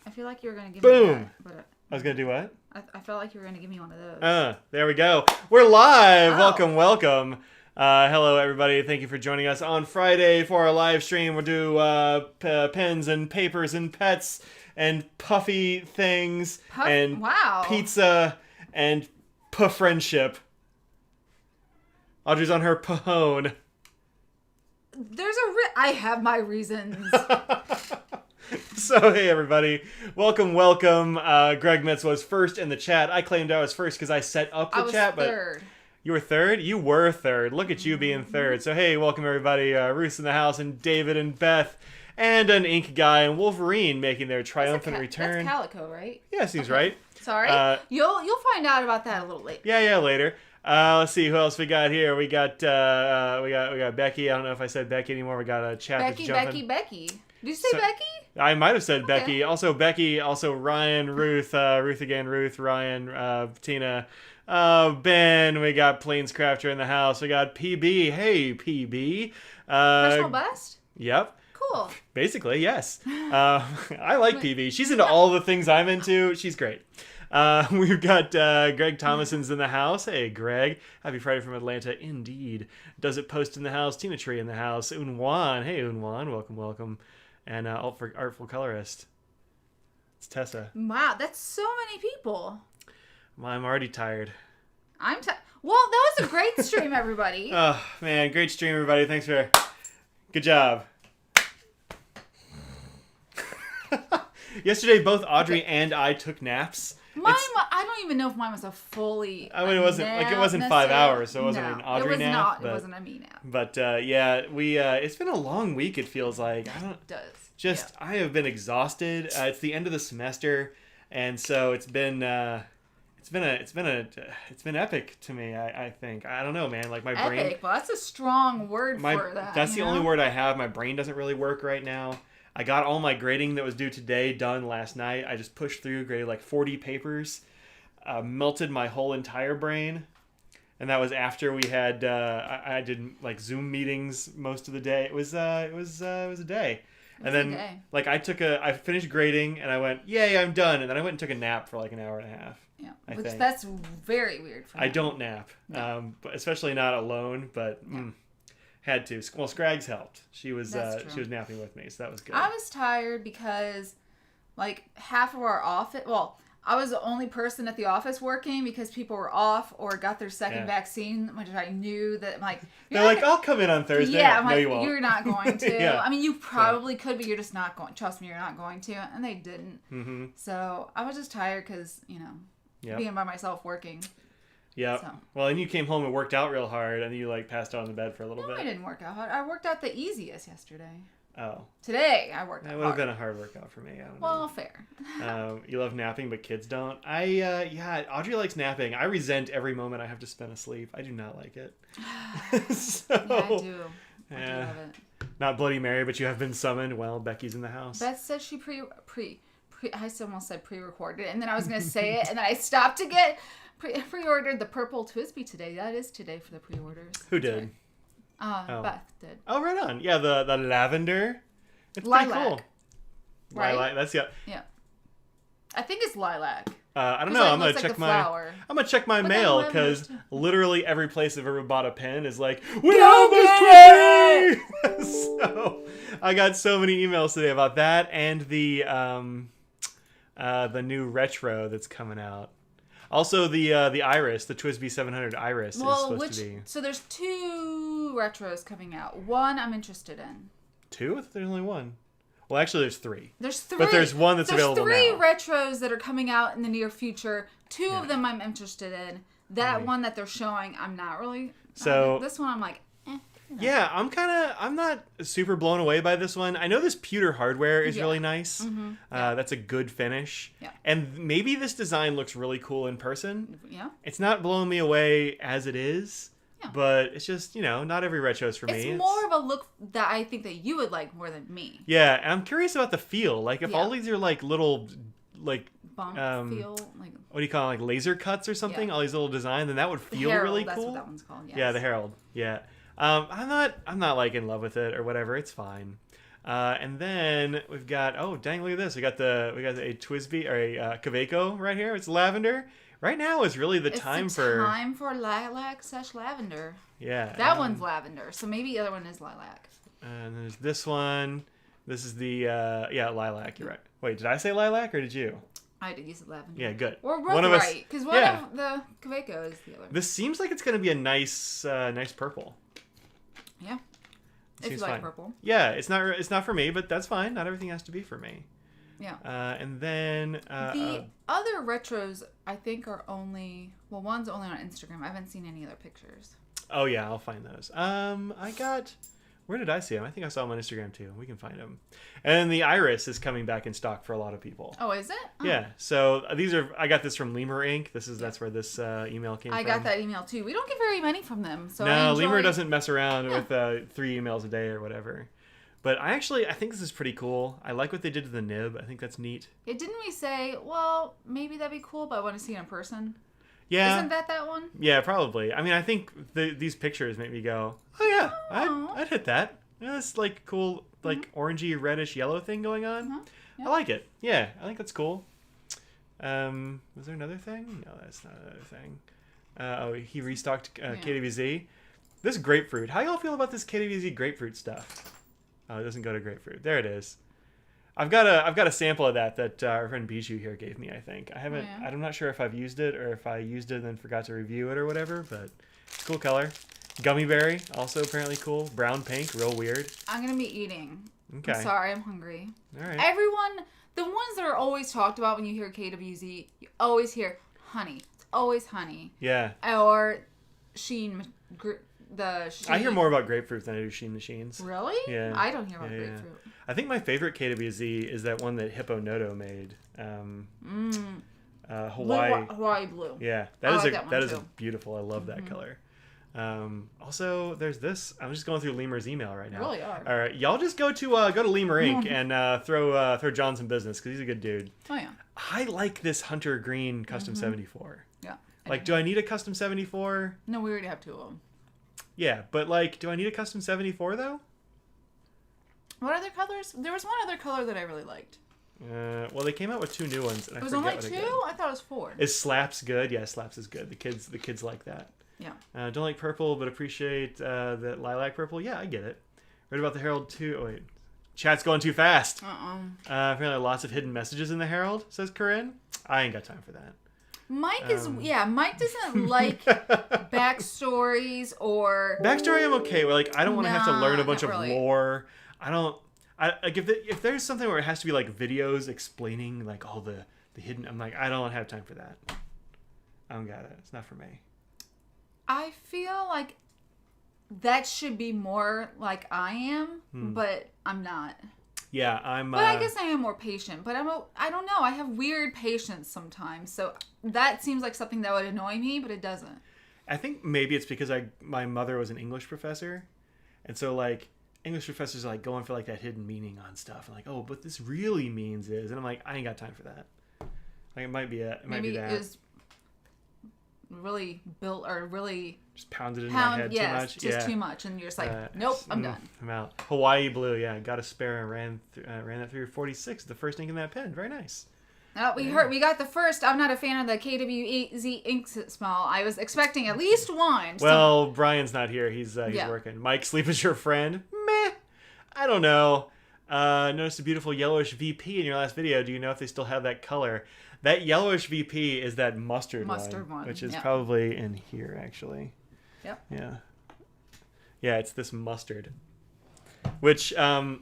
I feel like you were going to give me that. But, I was going to do what? I felt like you were going to give me one of those. There we go. We're live. Oh. Welcome. Hello, everybody. Thank you for joining us on Friday for our live stream. We'll do pens and papers and pets and puffy things and pizza and friendship. Audrey's on her pahone. I have my reasons. So, hey, everybody. Welcome. Greg Metz was first in the chat. I claimed I was first because I set up the chat. But third. You were third? You were third. Look at you being third. So, hey, welcome, everybody. Ruth's in the house, and David and Beth, and an Ink Guy and Wolverine making their triumphant return. That's Calico, right? Yeah, seems right. Sorry. You'll find out about that a little later. Yeah, later. Let's see who else we got here. We got Becky. I don't know if I said Becky anymore. We got a chat. Becky. Did you say Becky? I might have said Becky. Also Becky. Also Ryan, Ruth, Ryan, Tina, Ben. We got Plains Crafter in the house. We got PB. Hey, PB. Personal best? Yep. Cool. Basically, yes. I like PB. She's into all the things I'm into. She's great. We've got Greg Thomason's in the house. Hey, Greg. Happy Friday from Atlanta. Indeed. Does it post in the house? Tina Tree in the house. Unwan. Hey, Unwan. Welcome. And Artful Colorist. It's Tessa. Wow, that's so many people. Well, I'm already tired. Well, that was a great stream, everybody. Oh, man. Great stream, everybody. Thanks for... Good job. Yesterday, both Audrey and I took naps. I don't even know if mine was a fully. I mean, it wasn't 5 hours, so it wasn't an Audrey nap. It wasn't a me nap. But yeah, we it's been a long week. It feels like It does. I have been exhausted. It's the end of the semester, and so it's been epic to me. I think I don't know, man. Like my brain. Epic. Well, that's a strong word for that. That's the only word I have. My brain doesn't really work right now. I got all my grading that was due today done last night. I just pushed through, graded like 40 papers, melted my whole entire brain. And that was after we had, I did like Zoom meetings most of the day. It was a day. And then like I finished grading and I went, yay, I'm done. And then I went and took a nap for like an hour and a half. Yeah, that's very weird for me. I don't nap, but especially not alone, but... Yeah. Had to. Well, Scraggs helped. She was napping with me, so that was good. I was tired because, like, half of our office... Well, I was the only person at the office working because people were off or got their second vaccine, which I knew that, like... They're like, I'll come in on Thursday. Yeah, I'm no, like, you won't. You're not going to. Yeah. I mean, you probably could, but you're just not going... Trust me, you're not going to. And they didn't. Mm-hmm. So, I was just tired because, being by myself working... Yeah. So. Well, and you came home and worked out real hard, and you like passed out on the bed for a little bit. I didn't work out hard. I worked out the easiest yesterday. Oh. Today I worked out. That would have been a hard workout for me. I don't know. Well, fair. You love napping, but kids don't. Audrey likes napping. I resent every moment I have to spend asleep. I do not like it. So, yeah, I do. I do love it. Not Bloody Mary, but you have been summoned. Well, Becky's in the house. Beth said she I almost said pre-recorded, and then I was going to say it, and then I stopped to get... Pre-ordered the purple Twisby today. That is today for the pre-orders. Who did? Beth did. Oh, right on. Yeah, the lavender. It's lilac. Pretty cool. Right? Lilac. That's Yeah. I think it's lilac. I don't know. I'm gonna check my mail because literally every place I've ever bought a pen is like, we almost 20. So I got so many emails today about that and the new retro that's coming out. Also, the Iris, the Twisby 700 Iris is supposed to be... So there's 2 retros coming out. One I'm interested in. 2? I thought there's only one. Well, actually, there's 3. There's 3. But there's one that's available now. There's 3 retros that are coming out in the near future. 2 of them I'm interested in. That one that they're showing, I'm not really... So... This one, I'm like... Yeah, I'm not super blown away by this one. I know this pewter hardware is really nice. Mm-hmm. That's a good finish. Yeah. And maybe this design looks really cool in person. Yeah. It's not blowing me away as it is. Yeah. But it's just, not every retro is for me. It's more of a look that I think that you would like more than me. Yeah, and I'm curious about the feel. Like, if all these are, like, little, like... Bump feel, like... What do you call it? Like, laser cuts or something? Yeah. All these little designs, then that would feel really cool. That's what that one's called, yes. Yeah, the Herald. Yeah. I'm not like in love with it or whatever. It's fine. And then we've got, oh dang, look at this. We got a Twisby or a Kaweco right here. It's lavender. Right now is really the time for lilac/lavender. Yeah. That one's lavender, so maybe the other one is lilac. And there's this one. This is the lilac. You're right. Wait, did I say lilac or did you? I did. You said lavender. Yeah, good. We're both right, because one of the Kaweco is the other. This seems like it's going to be a nice purple. Yeah. If you like purple. Yeah, it's not for me, but that's fine. Not everything has to be for me. Yeah. And then the other retros, I think, are only one's only on Instagram. I haven't seen any other pictures. Oh yeah, I'll find those. Where did I see them? I think I saw them on Instagram too. We can find them. And the iris is coming back in stock for a lot of people. Oh, is it? Oh. Yeah. So I got this from Lemur Inc. That's where this email came from. I got that email too. We don't get very many from them, so no, Lemur doesn't mess around with 3 emails a day or whatever. But I think this is pretty cool. I like what they did to the nib. I think that's neat. Yeah, didn't we say, well, maybe that'd be cool, but I want to see it in person? Yeah. Isn't that one? Yeah, probably. I mean, I think these pictures make me go, oh yeah, I'd hit that. Yeah, this like cool, like orangey, reddish, yellow thing going on. Yeah. I like it. Yeah, I think that's cool. Was there another thing? No, that's not another thing. He restocked KWZ. This grapefruit. How y'all feel about this KWZ grapefruit stuff? Oh, it doesn't go to grapefruit. There it is. I've got a sample of that our friend Bijou here gave me. I think I haven't. Oh, yeah. I'm not sure if I've used it or if I used it and then forgot to review it or whatever. But it's a cool color. Gummy berry, also apparently cool. Brown pink, real weird. I'm gonna be eating. Okay. I'm sorry, I'm hungry. All right. Everyone, the ones that are always talked about when you hear KWZ, you always hear honey. It's always honey. Yeah. Or Sheen. I hear more about grapefruit than I do Sheen Machines. Really? Yeah. I don't hear about grapefruit. I think my favorite KWZ is that one that Hippo Noto made. Hawaii. Hawaii blue. Yeah, that is beautiful. I love that color. Also, there's this. I'm just going through Lemur's email right now. You really are. All right, y'all just go to Lemur Inc. and throw John some business because he's a good dude. Oh yeah. I like this Hunter Green Custom 74. Yeah. Do I need a Custom 74? No, we already have 2 of them. Yeah, but do I need a Custom 74 though? What other colors? There was one other color that I really liked. Well, they came out with 2 new ones. And it was only 2? I thought it was 4. Is Slaps good? Yeah, Slaps is good. The kids like that. Yeah. Don't like purple, but appreciate that lilac purple. Yeah, I get it. Read about the Herald too. Oh, wait. Chat's going too fast. Apparently lots of hidden messages in the Herald, says Corinne. I ain't got time for that. Mike doesn't like backstories or... Backstory I'm okay with. I don't want to have to learn a bunch of lore. If there's something where it has to be videos explaining all the hidden... I'm I don't have time for that. I don't got it. It's not for me. I feel like that should be more like I am, but I'm not. Yeah, I'm... But I guess I am more patient. But I don't know. I have weird patience sometimes. So that seems like something that would annoy me, but it doesn't. I think maybe it's because my mother was an English professor. And so, English professors are, going for, that hidden meaning on stuff. And, oh, but this really means is... And I'm I ain't got time for that. It might be it. Maybe be that. It was really built or really... Just pounded in my head too much. Just too much. And you're just nope, I'm done. I'm out. Hawaii blue, yeah. Got a spare and ran that through 46. The first ink in that pen. Very nice. We got the first. I'm not a fan of the KWZ ink smell. I was expecting at least one. Well, Brian's not here. He's working. Mike, sleep is your friend. Meh. I don't know. Noticed a beautiful yellowish VP in your last video. Do you know if they still have that color? That yellowish VP is that mustard one, which is probably in here, actually. Yep. Yeah. Yeah, it's this mustard. Which, I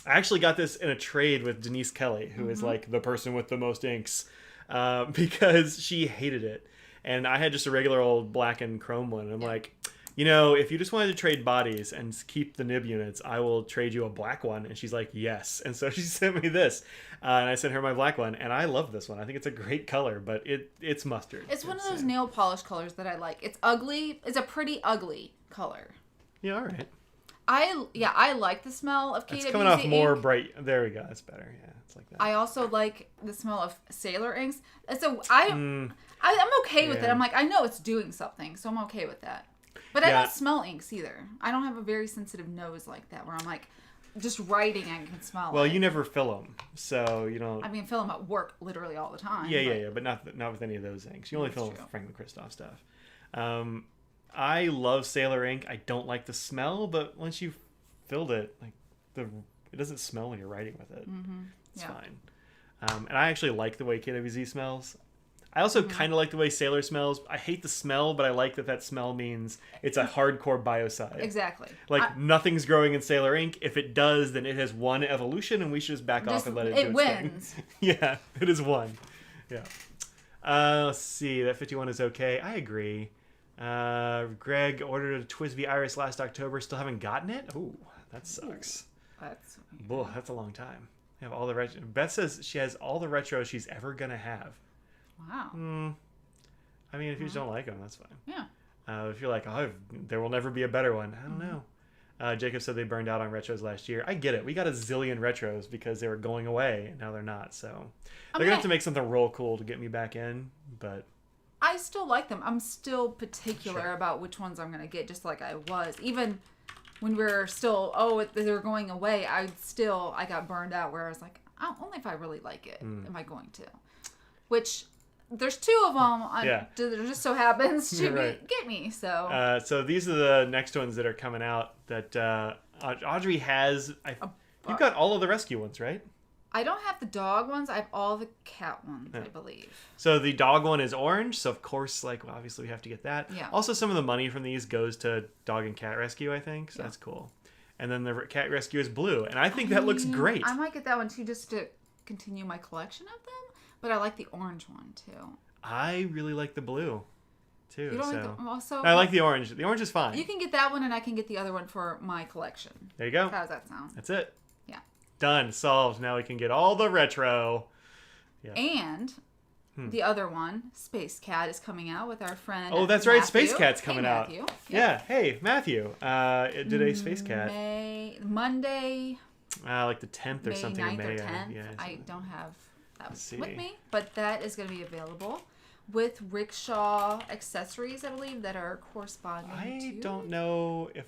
actually got this in a trade with Denise Kelly, who is the person with the most inks, because she hated it. And I had just a regular old black and chrome one. And I'm if you just wanted to trade bodies and keep the nib units, I will trade you a black one. And she's like, yes. And so she sent me this. And I sent her my black one. And I love this one. I think it's a great color, but it's mustard. It's one of those nail polish colors that I like. It's ugly. It's a pretty ugly color. Yeah, all right. I like the smell of KWZ It's coming off more bright. There we go. That's better. Yeah, it's like that. I also like the smell of Sailor inks. So I'm okay with it. I'm I know it's doing something, so I'm okay with that. But I don't smell inks either. I don't have a very sensitive nose like that where I'm just writing, I can smell it. Well, you never fill them, so you don't. I mean, fill them at work literally all the time. Yeah, but not with any of those inks. You only fill them with Franklin Christoph stuff. I love Sailor ink. I don't like the smell, but once you've filled it, like it doesn't smell when you're writing with it. It's fine. And I actually like the way KWZ smells. I also kind of like the way Sailor smells. I hate the smell, but I like that smell means it's a hardcore biocide. Exactly. Like, nothing's growing in Sailor ink. If it does, then it has one evolution, and we should just back off and let it do its wins. thing. Yeah, it is one. Yeah. Let's see. That 51 is okay. I agree. Greg ordered a Twisby Iris last October. Still haven't gotten it? Ooh, that sucks. That's a long time. I have all the retro. Beth says she has all the retros she's ever going to have. Wow. I mean, if you just don't like them, that's fine. Yeah. If you're like, there will never be a better one. I don't know. Jacob said they burned out on retros last year. I get it. We got a zillion retros because they were going away, and now they're not. So they're going to have to make something real cool to get me back in. But I still like them. I'm still particular about which ones I'm going to get, just like I was. Even when we were still, they were going away, I got burned out where I was like, only if I really like it am I going to. Which... There's 2 of them. It just so happens to get me. So. So these are the next ones that are coming out. That Audrey has. You've got all of the rescue ones, right? I don't have the dog ones. I have all the cat ones, I believe. So the dog one is orange. So of course, obviously we have to get that. Yeah. Also, some of the money from these goes to dog and cat rescue, I think. So that's cool. And then the cat rescue is blue, and I think that looks great. I might get that one too, just to continue my collection of them. But I like the orange one, too. I really like the blue, too. You don't like the... Also, I like the orange. The orange is fine. You can get that one, and I can get the other one for my collection. There you go. How does that sound? That's it. Yeah. Done. Solved. Now we can get all the retro. Yeah. And the other one, Space Cat, is coming out with our friend Oh, that's Matthew. right. Space Cat's coming out. Matthew. Yeah. Hey, Matthew. It did a Space Cat. Monday. Like the 10th or something. May 9th May or 10th. Yeah, I don't have that with me, but that is going to be available with rickshaw accessories, I believe, that are corresponding to... I don't know if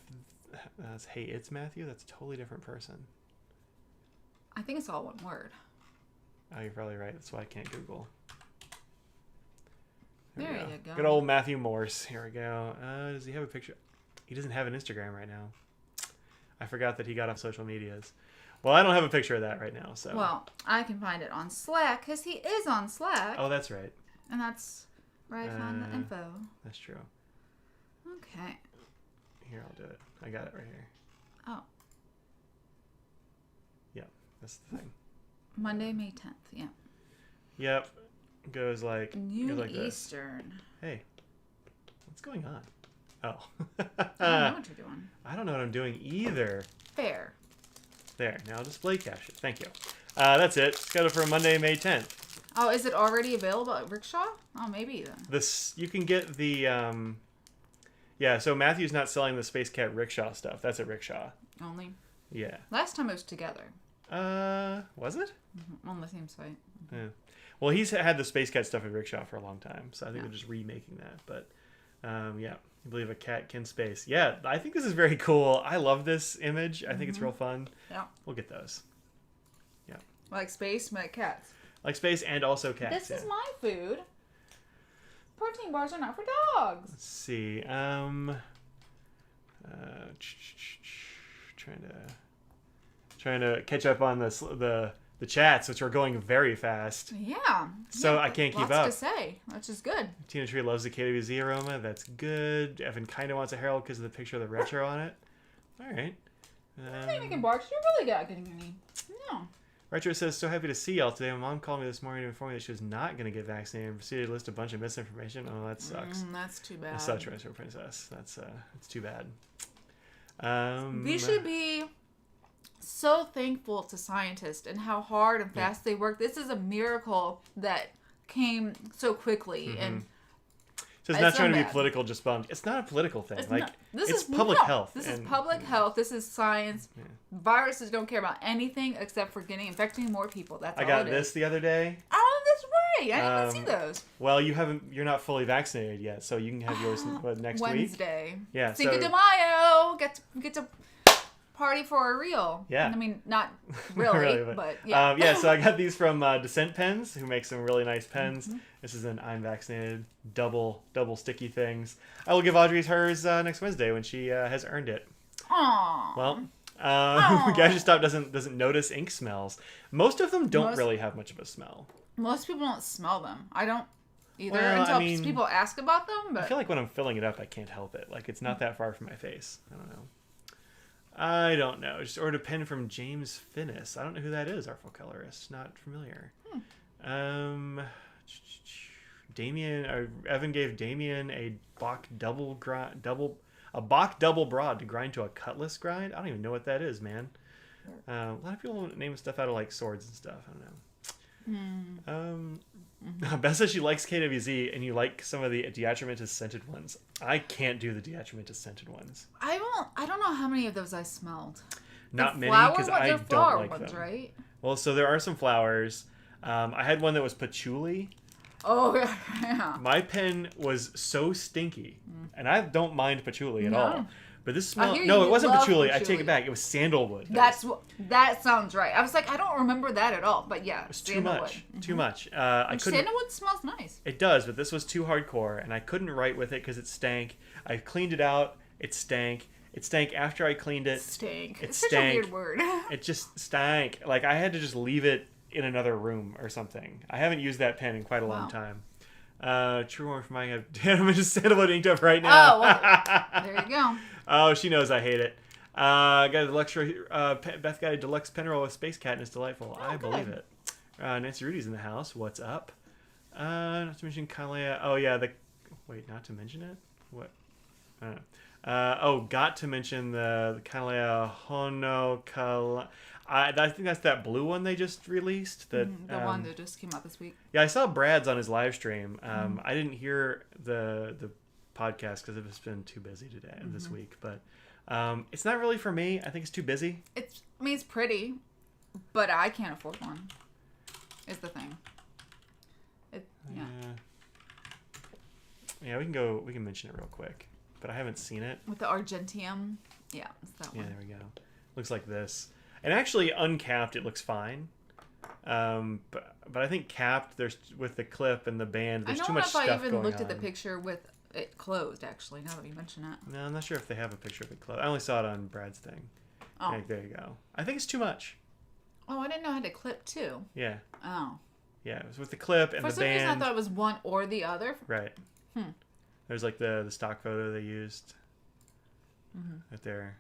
that's Hey It's Matthew. That's a totally different person. I think it's all one word. Oh, you're probably right. That's why I can't Google. There you go. Good old Matthew Morse. Here we go. Does he have a picture? He doesn't have an Instagram right now. I forgot that he got off social medias. Well, I don't have a picture of that right now, so... Well, I can find it on Slack, because he is on Slack. Oh, that's right. And that's where I found the info. That's true. Okay. Here, I'll do it. I got it right here. Oh. Yeah, that's the thing. Monday, May 10th, yeah. Yep. Goes like... Noon like Eastern. This. Hey. What's going on? Oh. I don't know what you're doing. I don't know what I'm doing either. Fair. There. Now display cache it. Thank you. That's it. Scheduled for Monday, May 10th. Oh, is it already available at Rickshaw? Oh, maybe then. You can get the... Yeah, so Matthew's not selling the Space Cat Rickshaw stuff. That's at Rickshaw. Only? Yeah. Last time it was together. Was it? Mm-hmm. On the same site. Yeah. Well, he's had the Space Cat stuff at Rickshaw for a long time, so I think they're just remaking that. But, yeah, I believe a cat can space. Yeah, I think this is very cool. I love this image. I think it's real fun. Yeah. We'll get those. Yeah. Like space, like cats. Like space and also cats. This is my food. Protein bars are not for dogs. Let's see. Trying to catch up on the chats, which are going very fast. Yeah. So I can't keep up. Lots to say, which is good. Tina Tree loves the KWZ aroma. That's good. Evan kind of wants a Herald because of the picture of the retro on it. All right. I think we can bark. You're really good at getting your knee. No. Retro says, so happy to see y'all today. My mom called me this morning to inform me that she was not going to get vaccinated and proceeded to list a bunch of misinformation. Oh, that sucks. That's too bad. That sucks, Retro Princess. That's too bad. We should be so thankful to scientists and how hard and fast they work. This is a miracle that came so quickly. And so it's not trying to be political, just bummed. It's not a political thing. It's public health. This is public health. This is science. Yeah. Viruses don't care about anything except for infecting more people. That's all it is. I got this the other day. Oh, that's right. I didn't even see those. Well, you're not fully vaccinated yet, so you can have yours next week. Wednesday. Yeah. Cinco de Mayo. Get to party for a real. Yeah. I mean, not really, really, but yeah. Yeah, so I got these from Descent Pens, who makes some really nice pens. This is an I'm vaccinated, double sticky things. I will give Audrey hers next Wednesday when she has earned it. Aww. Well, Gadget Stop doesn't notice ink smells. Most of them don't really have much of a smell. Most people don't smell them. I don't either Well, until people ask about them. But I feel like when I'm filling it up, I can't help it. Like, it's not that far from my face. I don't know. Just ordered a pen from James Finnis. I don't know who that is, Artful Colorist. Not familiar. Evan gave Damien a Bach double broad to grind to a cutlass grind. I don't even know what that is, man. A lot of people name stuff out of like swords and stuff. I don't know. Beth says she likes KWZ and you like some of the Diatramentus scented ones. I can't do the Diatramentus scented ones. I don't know how many of those I smelled. Not many because I don't like ones, them. Right? Well, so there are some flowers. I had one that was patchouli. Oh yeah. My pen was so stinky, and I don't mind patchouli at all. But this smell, no, it wasn't patchouli. I take it back. It was sandalwood. That sounds right. I was like, I don't remember that at all. But yeah, it was too much. Too much. Sandalwood smells nice. It does, but this was too hardcore, and I couldn't write with it because it stank. I cleaned it out. It stank. It stank after I cleaned it. Stank. It it's stank. Such a weird word. It just stank. Like I had to just leave it in another room or something. I haven't used that pen in quite a long time. True Warmth from my I'm just sandalwood inked up right now. Oh, well, there you go. Oh, she knows I hate it. Got a luxury. Beth got a deluxe pen roll with Space Cat and it's delightful. I believe it. Nancy Rudy's in the house. What's up? Not to mention Kalea. Oh yeah, wait, not to mention it. What? I don't know. Got to mention the Kalea Honokala. I think that's that blue one they just released. The one that just came out this week. Yeah, I saw Brad's on his live stream. I didn't hear the podcast because it's been too busy today this week. But it's not really for me. I think it's too busy. It's pretty, but I can't afford one. Is the thing. Yeah, we can mention it real quick. But I haven't seen it. With the Argentium. Yeah, it's that one. Yeah, there we go. Looks like this. And actually, uncapped, it looks fine. But I think capped, there's with the clip and the band, there's too much stuff going on. I don't know if I even looked at the picture with it closed, actually, now that you mention it. No, I'm not sure if they have a picture of it closed. I only saw it on Brad's thing. Oh. Yeah, there you go. I think it's too much. Oh, I didn't know I had to clip, too. Yeah. Oh. Yeah, it was with the clip and the band. For some reason, I thought it was one or the other. Right. There's like the stock photo they used. Right there.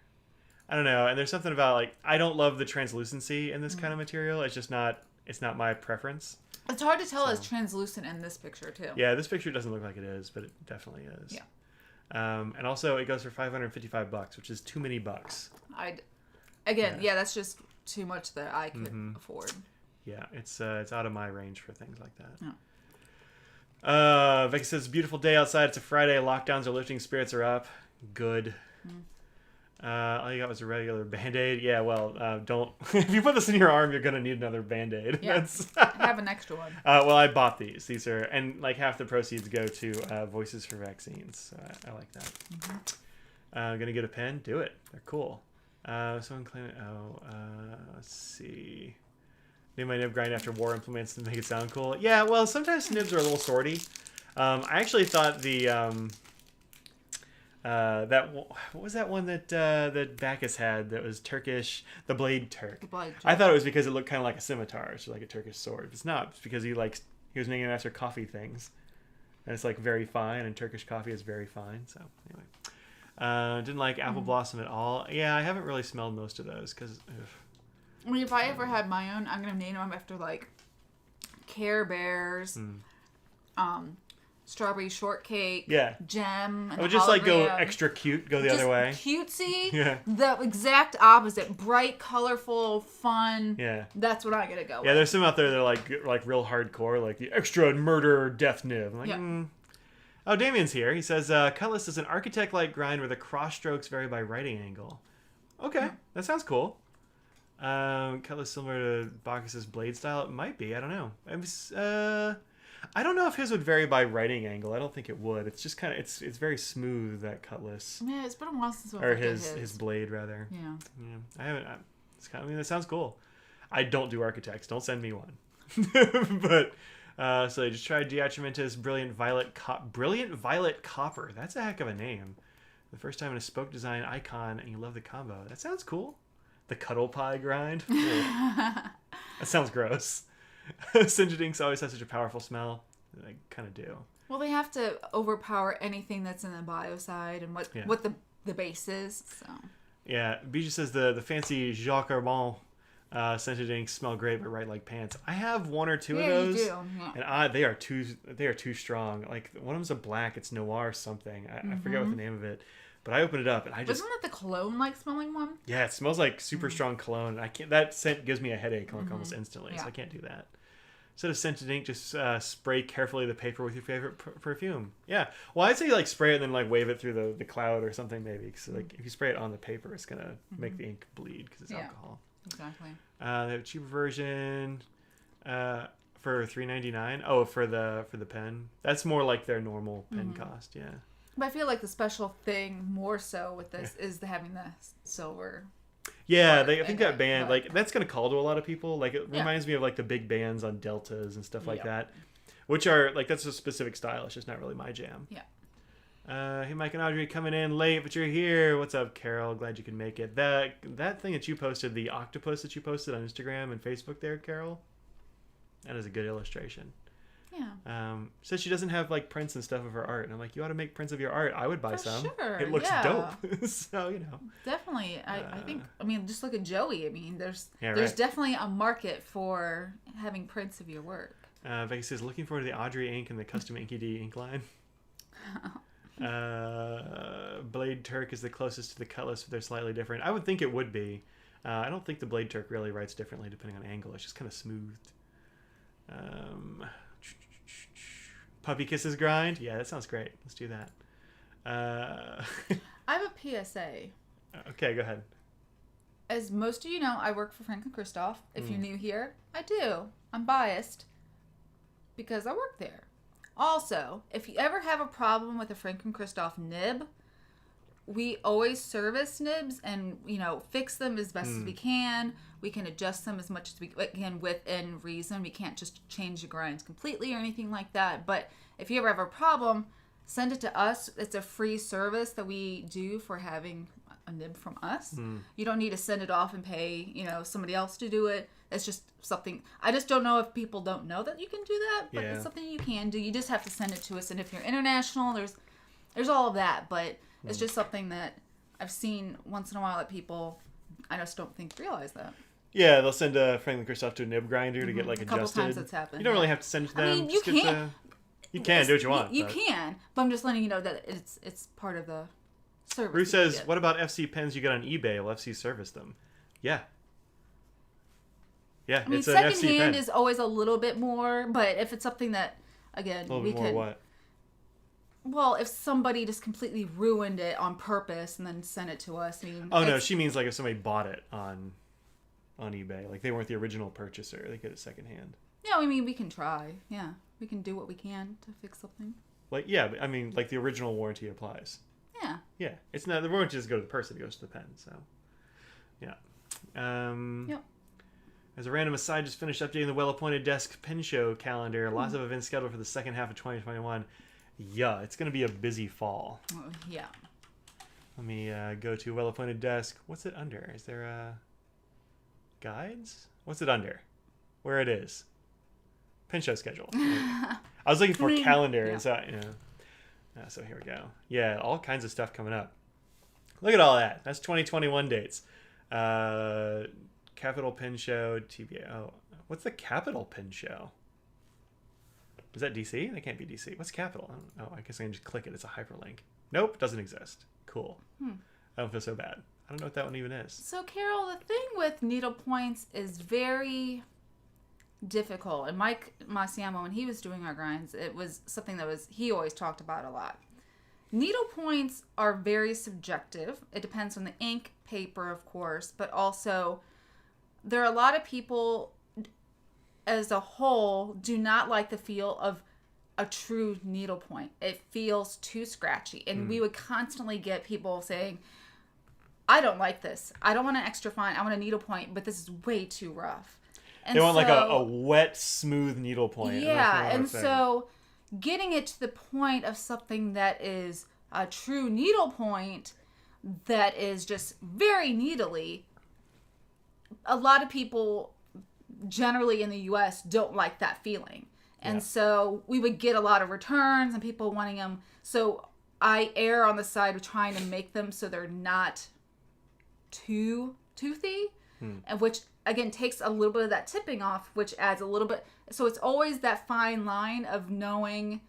I don't know, and there's something about like I don't love the translucency in this kind of material. It's just not. It's not my preference. It's hard to tell it's translucent in this picture too. Yeah, this picture doesn't look like it is, but it definitely is. Yeah. And also it goes for $555, which is too many bucks. That's just too much that I could afford. Yeah, it's out of my range for things like that. Oh. Vicky says, beautiful day outside. It's a Friday. Lockdowns are lifting. Spirits are up. Good. All you got was a regular Band-Aid. Yeah, well, don't... if you put this in your arm, you're going to need another Band-Aid. Yeah, I have an extra one. Well, I bought these. These are... And, like, half the proceeds go to Voices for Vaccines. So I like that. Going to get a pen? Do it. They're cool. Someone claimed... let's see... Name my nib grind after war implements to make it sound cool. Yeah, well, sometimes nibs are a little sorty. I actually thought the what was that one that Bacchus had that was Turkish, the Blade Turk. The Blade Turk. I thought it was because it looked kind of like a scimitar, so like a Turkish sword. It's not. It's because he was naming it after coffee things, and it's like very fine, and Turkish coffee is very fine. So anyway, didn't like Apple Blossom at all. Yeah, I haven't really smelled most of those because. I mean, if I ever had my own, I'm going to name them after, like, Care Bears, Strawberry Shortcake, Gem, and I would just, like, go extra cute, go the other way. Cutesy, the exact opposite. Bright, colorful, fun. Yeah. That's what I'm going to go with. Yeah, there's some out there that are, like real hardcore, like the extra murder death nib. I'm like, Oh, Damien's here. He says, Cutlass is an architect-like grind where the cross strokes vary by writing angle. Okay, that sounds cool. Cutlass similar to Bacchus's blade style. It might be. I don't know. I don't know if his would vary by writing angle. I don't think it would. It's just kind of it's very smooth, that cutlass. Yeah, it's been a while since I've Or looked at his blade rather. Yeah. Yeah. I haven't. It's kind of, I mean, that sounds cool. I don't do architects. Don't send me one. But so they just tried Diatramentis Brilliant Violet Copper. That's a heck of a name. The first time in a spoke design icon, and you love the combo. That sounds cool. The Cuddle Pie grind. That sounds gross. Singed inks always has such a powerful smell. I kind of do. Well, they have to overpower anything that's in the bio side and what the base is. So. Yeah, Bijou says the fancy Jacques Arbon scented inks smell great but write like pants. I have one or two of those. You do. Yeah. And they are too strong. Like one of them's a black. It's Noir something. I forget what the name of it. But I opened it up and I just... Wasn't that the cologne-like smelling one? Yeah, it smells like super strong cologne. I can't. That scent gives me a headache like almost instantly, so I can't do that. Instead of scented ink, just spray carefully the paper with your favorite perfume. Yeah. Well, I'd say like spray it and then like wave it through the cloud or something maybe. Because like if you spray it on the paper, it's gonna make the ink bleed because it's alcohol. Exactly. They have a cheaper version for $3.99. Oh, for the pen. That's more like their normal pen cost. Yeah. But I feel like the special thing more so with this is having the silver. Yeah, I think that band, like, that's going to call to a lot of people. Like, it reminds me of, like, the big bands on Deltas and stuff like that. Which are, like, that's a specific style. It's just not really my jam. Yeah. Hey, Mike and Audrey, coming in late, but you're here. What's up, Carol? Glad you can make it. That thing that you posted, the octopus that you posted on Instagram and Facebook there, Carol, that is a good illustration. Yeah. Says she doesn't have like prints and stuff of her art, and I'm like, you ought to make prints of your art. I would buy For some. Sure. It looks dope. So Definitely. I think. I mean, just look at Joey. I mean, there's right. definitely a market for having prints of your work. Becky says, looking forward to the Audrey ink and the custom Inky D ink line. Blade Turk is the closest to the cutlass, but they're slightly different. I would think it would be. I don't think the Blade Turk really writes differently depending on angle. It's just kind of smoothed. Puppy kisses grind. Yeah, that sounds great. Let's do that. I have a PSA. Okay, go ahead. As most of you know, I work for Frank and Christoph. If you're new here, I do. I'm biased because I work there. Also, if you ever have a problem with a Frank and Christoph nib, we always service nibs and, fix them as best as we can. We can adjust them as much as we can within reason. We can't just change the grinds completely or anything like that. But if you ever have a problem, send it to us. It's a free service that we do for having a nib from us. You don't need to send it off and pay, somebody else to do it. It's just something. I just don't know if people don't know that you can do that, but it's something you can do. You just have to send it to us. And if you're international, there's all of that, but it's just something that I've seen once in a while that people, I just don't think realize that. Yeah, they'll send Franklin Christoph to a nib grinder to get like adjusted. A couple times it's happened. You don't really have to send it to them. I mean, you can. You can do what you want. You can, but I'm just letting you know that it's part of the service. Bruce says, what about FC pens you get on eBay? Will FC service them? Yeah. Yeah, I mean, it's an FC pen. secondhand is always a little bit more, but if it's something that, again, we could... what? Well, if somebody just completely ruined it on purpose and then sent it to us, no, she means like if somebody bought it on eBay, like they weren't the original purchaser, they get it secondhand. Yeah, we can try. Yeah, we can do what we can to fix something. Like, yeah, I mean, like the original warranty applies. Yeah. Yeah, it's not the warranty doesn't go to the person; it goes to the pen. So, yeah. Yep. As a random aside, just finished updating the well-appointed desk pen show calendar. Lots of events scheduled for the second half of 2021. Yeah, it's going to be a busy fall. Yeah. Let me go to well-appointed desk. What's it under? Is there guides? What's it under? Where it is? Pen show schedule. I was looking for calendar. And so here we go. Yeah, all kinds of stuff coming up. Look at all that. That's 2021 dates. Capital Pen Show, TBA. Oh, what's the Capital Pen Show? Is that DC? That can't be DC. What's Capital? I guess I can just click it. It's a hyperlink. Nope, doesn't exist. Cool. I don't feel so bad. I don't know what that one even is. So, Carol, the thing with needlepoints is very difficult. And Mike Massiamo, when he was doing our grinds, it was something that he always talked about a lot. Needlepoints are very subjective. It depends on the ink, paper, of course, but also there are a lot of people as a whole do not like the feel of a true needlepoint. It feels too scratchy. And we would constantly get people saying, I don't like this. I don't want an extra fine. I want a needlepoint, but this is way too rough. And they want like a wet, smooth needlepoint. Yeah, and so getting it to the point of something that is a true needlepoint that is just very needly, a lot of people generally in the U.S. don't like that feeling. And so we would get a lot of returns and people wanting them. So I err on the side of trying to make them so they're not too toothy, and which again takes a little bit of that tipping off, which adds a little bit. So it's always that fine line of knowing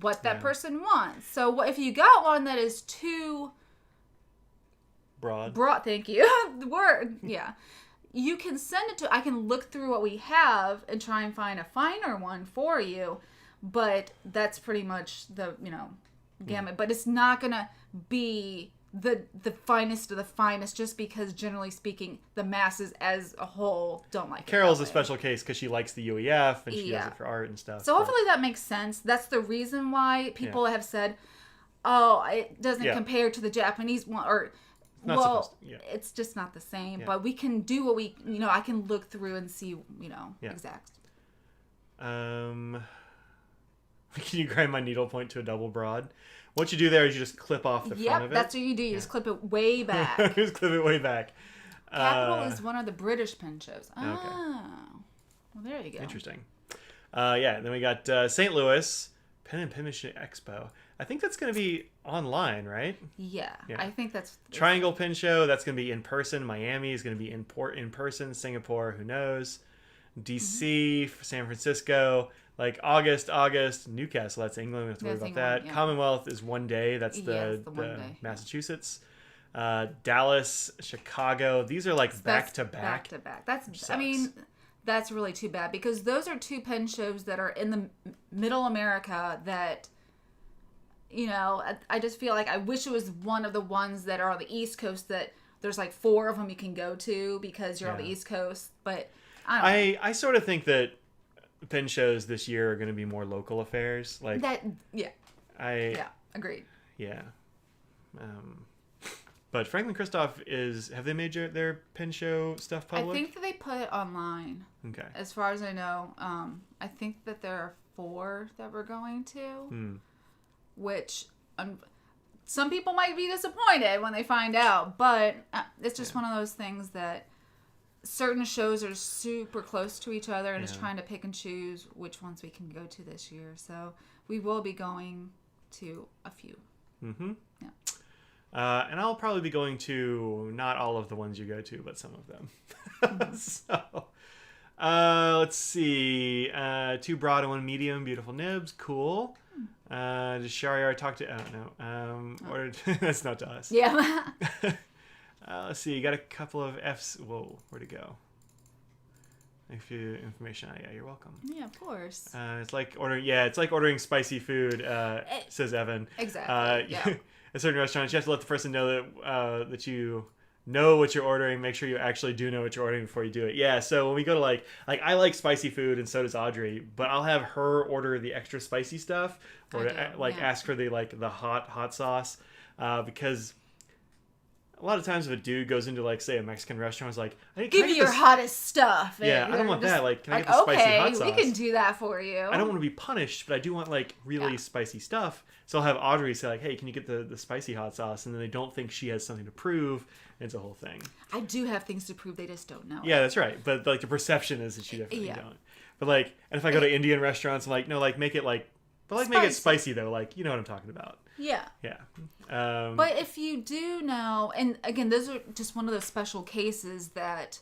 what that person wants. So if you got one that is too broad, thank you. The word, you can send it to. I can look through what we have and try and find a finer one for you, but that's pretty much the gamut. But it's not gonna be the finest of the finest, just because generally speaking the masses as a whole don't like it. Carol's a special case because she likes the UEF and she does it for art and stuff. So hopefully that makes sense. That's the reason why people have said, oh, it doesn't compare to the Japanese one, or it's just not the same. But we can do what we I can look through and see exact. Can you grind my needlepoint to a double broad? What you do there is you just clip off the front of it. That's what you do. You just clip it way back. Just clip it way back. Capital is one of the British pinchos. Oh. Okay. Well, there you go. Interesting. Then we got St. Louis Pen and Penmanship Expo. I think that's going to be online, right? Yeah. I think that's... Triangle Pin Show, that's going to be in person. Miami is going to be in person. Singapore, who knows? DC, San Francisco... Like August, Newcastle, that's England. We have to worry about that. Commonwealth is one day. That's the Massachusetts. Dallas, Chicago. These are like back to back. That's really too bad, because those are two pen shows that are in the middle America that, I just feel like I wish it was one of the ones that are on the East Coast that there's like 4 of them you can go to because you're on the East Coast. But I don't know. I sort of think that pen shows this year are going to be more local affairs, like that. Agreed. But Franklin Christoph have they made their pen show stuff public? I think that they put it online. Okay. As far as I know, I think that there are 4 that we're going to, which some people might be disappointed when they find out, but it's just one of those things that certain shows are super close to each other and just trying to pick and choose which ones we can go to this year. So we will be going to a few. Mm-hmm. Yeah. And I'll probably be going to not all of the ones you go to, but some of them. Mm-hmm. So, let's see. 2 broad and 1 medium, beautiful nibs. Cool. Does Shariar talk to... or that's not to us. Yeah. Let's see. You got a couple of F's. Whoa, where'd it go? A few information. Yeah, you're welcome. Yeah, of course. It's like ordering. Yeah, it's like ordering spicy food. Says Evan. Exactly. At certain restaurants, you have to let the person know that that you know what you're ordering. Make sure you actually do know what you're ordering before you do it. Yeah. So when we go to like I like spicy food, and so does Audrey. But I'll have her order the extra spicy stuff, or ask for the hot sauce, because. A lot of times if a dude goes into, like, say, a Mexican restaurant, it's like... Give me your hottest stuff. Yeah, I don't want that. Like, can I get the spicy hot sauce? Okay, we can do that for you. I don't want to be punished, but I do want, like, really spicy stuff. So I'll have Audrey say, like, hey, can you get the spicy hot sauce? And then they don't think she has something to prove. It's a whole thing. I do have things to prove. They just don't know. Yeah, that's right. But, like, the perception is that she definitely don't. But, like, and if I go to Indian restaurants, I'm like, no, like, make it, like... But, like, make it spicy, though. Like, you know what I'm talking about. Yeah. Yeah. But if you do know, and again, those are just one of those special cases that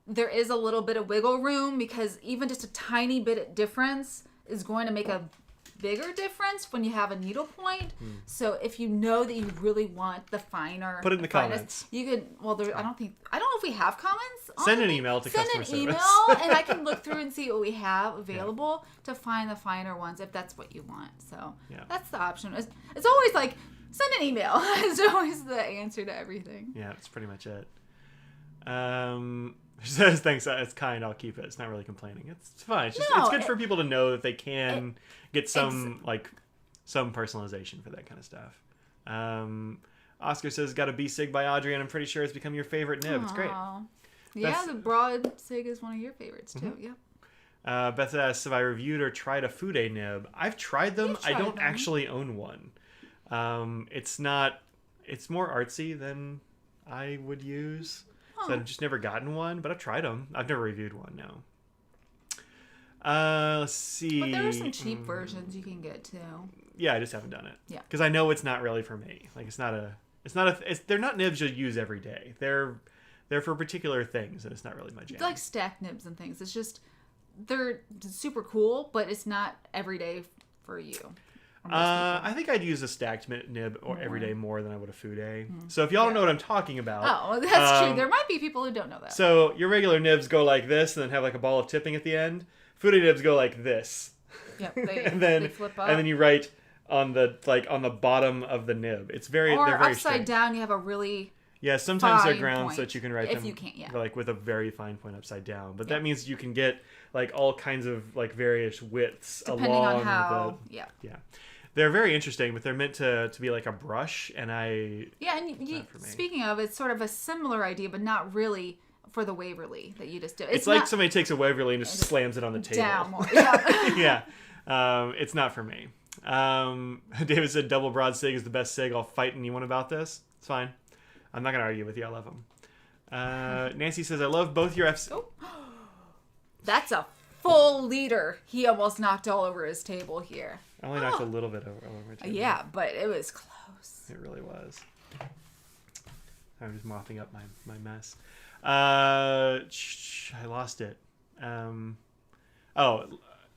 there is a little bit of wiggle room, because even just a tiny bit of difference is going to make a bigger difference when you have a needlepoint. So if you know that you really want the finer, put it in the comments. You could. Well, I don't know if we have comments. Send an email to customer service. Send an email, and I can look through and see what we have available to find the finer ones if that's what you want. So that's the option. It's always like send an email. It's always the answer to everything. Yeah, that's pretty much it. She says, thanks, it's kind, I'll keep it. It's not really complaining. It's fine. It's just No, it's good for people to know that they can get some some personalization for that kind of stuff. Oscar says, got a B-Sig by Audrey, and I'm pretty sure it's become your favorite nib. It's great. Yeah, the broad Sig is one of your favorites, too. Mm-hmm. Yep. Beth asks, have I reviewed or tried a Fude nib? I've tried them. I don't actually own one. It's more artsy than I would use. So I've just never gotten one, but I've tried them. I've never reviewed one, no. Let's see. But there are some cheap versions you can get, too. Yeah, I just haven't done it. Yeah. Because I know it's not really for me. Like, they're not nibs you'll use every day. They're for particular things, and it's not really my jam. It's like stack nibs and things. It's just, they're super cool, but it's not every day for you. I think I'd use a stacked nib every day more than I would a Fude. Mm-hmm. So if y'all don't know what I'm talking about... Oh, that's true. There might be people who don't know that. So your regular nibs go like this and then have like a ball of tipping at the end. Fude nibs go like this. Yep, they flip up. And then you write on the bottom of the nib. They're very upside straight. down, you have a really... Yeah, sometimes they're ground so that you can write them if you can, yeah. Like with a very fine point upside down. But that means you can get like all kinds of like various widths depending along on how. Yeah. They're very interesting, but they're meant to be like a brush, and and speaking of, it's sort of a similar idea, but not really for the Waverly that you just do. It's like somebody takes a Waverly and just slams it on the table. Down more. Yeah. Yeah. It's not for me. David said double broad Sig is the best Sig. I'll fight anyone about this. It's fine. I'm not going to argue with you. I love them. Nancy says, I love both your FC... Oh. That's a full liter. He almost knocked all over his table here. I only knocked a little bit over my table. Yeah, but it was close. It really was. I'm just mopping up my mess. I lost it.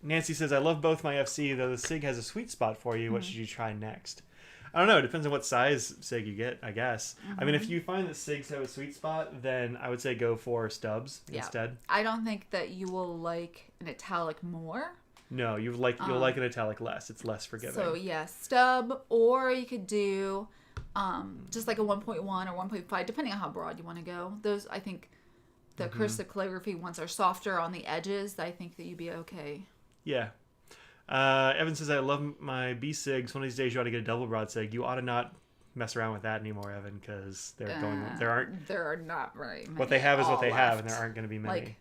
Nancy says, I love both my FC, though the Sig has a sweet spot for you. What should you try next? I don't know. It depends on what size Sig you get, I guess. Mm-hmm. I mean, if you find that Sigs have a sweet spot, then I would say go for stubs instead. I don't think that you will like an italic more. No, you'll like an italic less. It's less forgiving. So, stub, or you could do just like a 1.1 or 1.5, depending on how broad you want to go. Those, I think, the cursive calligraphy ones are softer on the edges. I think that you'd be okay. Yeah. Evan says, I love my B-Sigs. One of these days you ought to get a double broad Sig. You ought to not mess around with that anymore, Evan, because there are not very many. What they have is what they have, and there aren't going to be many.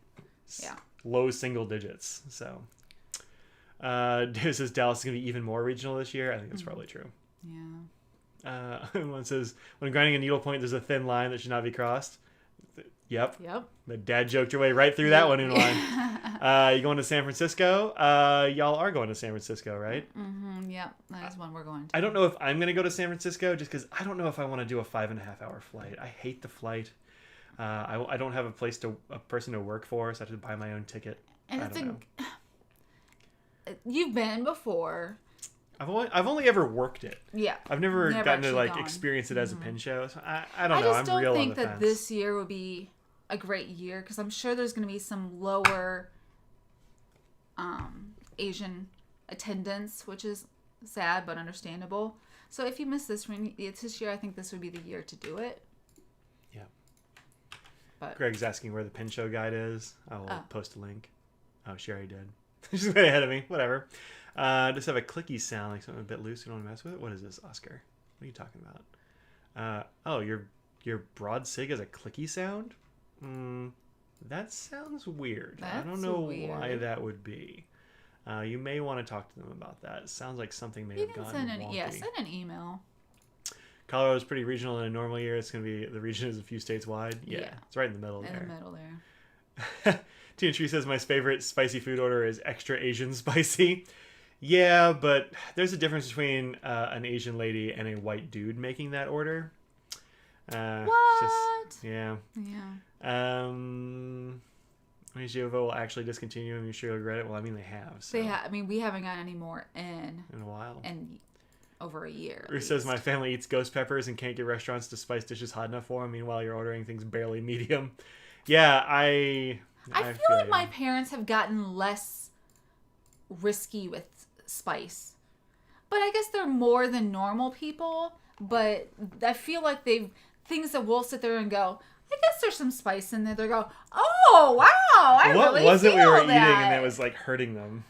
Low single digits. So, David says Dallas is going to be even more regional this year. I think that's probably true. Yeah. One says, when grinding a needlepoint, there's a thin line that should not be crossed. Yep. The dad joked your way right through that one in line. You going to San Francisco? Y'all are going to San Francisco, right? Mm-hmm. Yep. That is one we're going to. I don't know if I'm going to go to San Francisco just because I don't know if I want to do a 5.5-hour flight. I hate the flight. I don't have a person to work for, so I have to buy my own ticket. And you've been before. I've only ever worked it. Yeah. I've never gotten to experience it as a pin show. So I don't know. I'm real on the fence. I just don't think that this year would be a great year because I'm sure there's going to be some lower Asian attendance, which is sad but understandable. So if you miss this year, I think this would be the year to do it. Yeah. But Greg's asking where the pin show guide is. I will post a link. Oh, she already did. She's way ahead of me. Whatever. Just have a clicky sound, like something a bit loose. You don't want to mess with it. What is this, Oscar? What are you talking about? Your broad Sig has a clicky sound? That sounds weird. I don't know why that would be. You may want to talk to them about that. It sounds like something may have gone wonky. Send an email. Colorado's pretty regional in a normal year. It's going to be, the region is a few states wide. Yeah. It's right in the middle there. In the middle there. Tina Tree says, my favorite spicy food order is extra Asian spicy. Yeah, but there's a difference between an Asian lady and a white dude making that order. What? Yeah. Giova will actually discontinue and you sure regret it. Well, I mean, they have. So. We haven't gotten any more in a while. In over a year. Ruth says, my family eats ghost peppers and can't get restaurants to spice dishes hot enough for them. Meanwhile, you're ordering things barely medium. Yeah, I feel like my parents have gotten less risky with spice. But I guess they're more than normal people. But I feel like things that we'll sit there and go, I guess there's some spice in there. They go, oh, Oh, wow. I What really was it we feel were eating that. and it was like hurting them?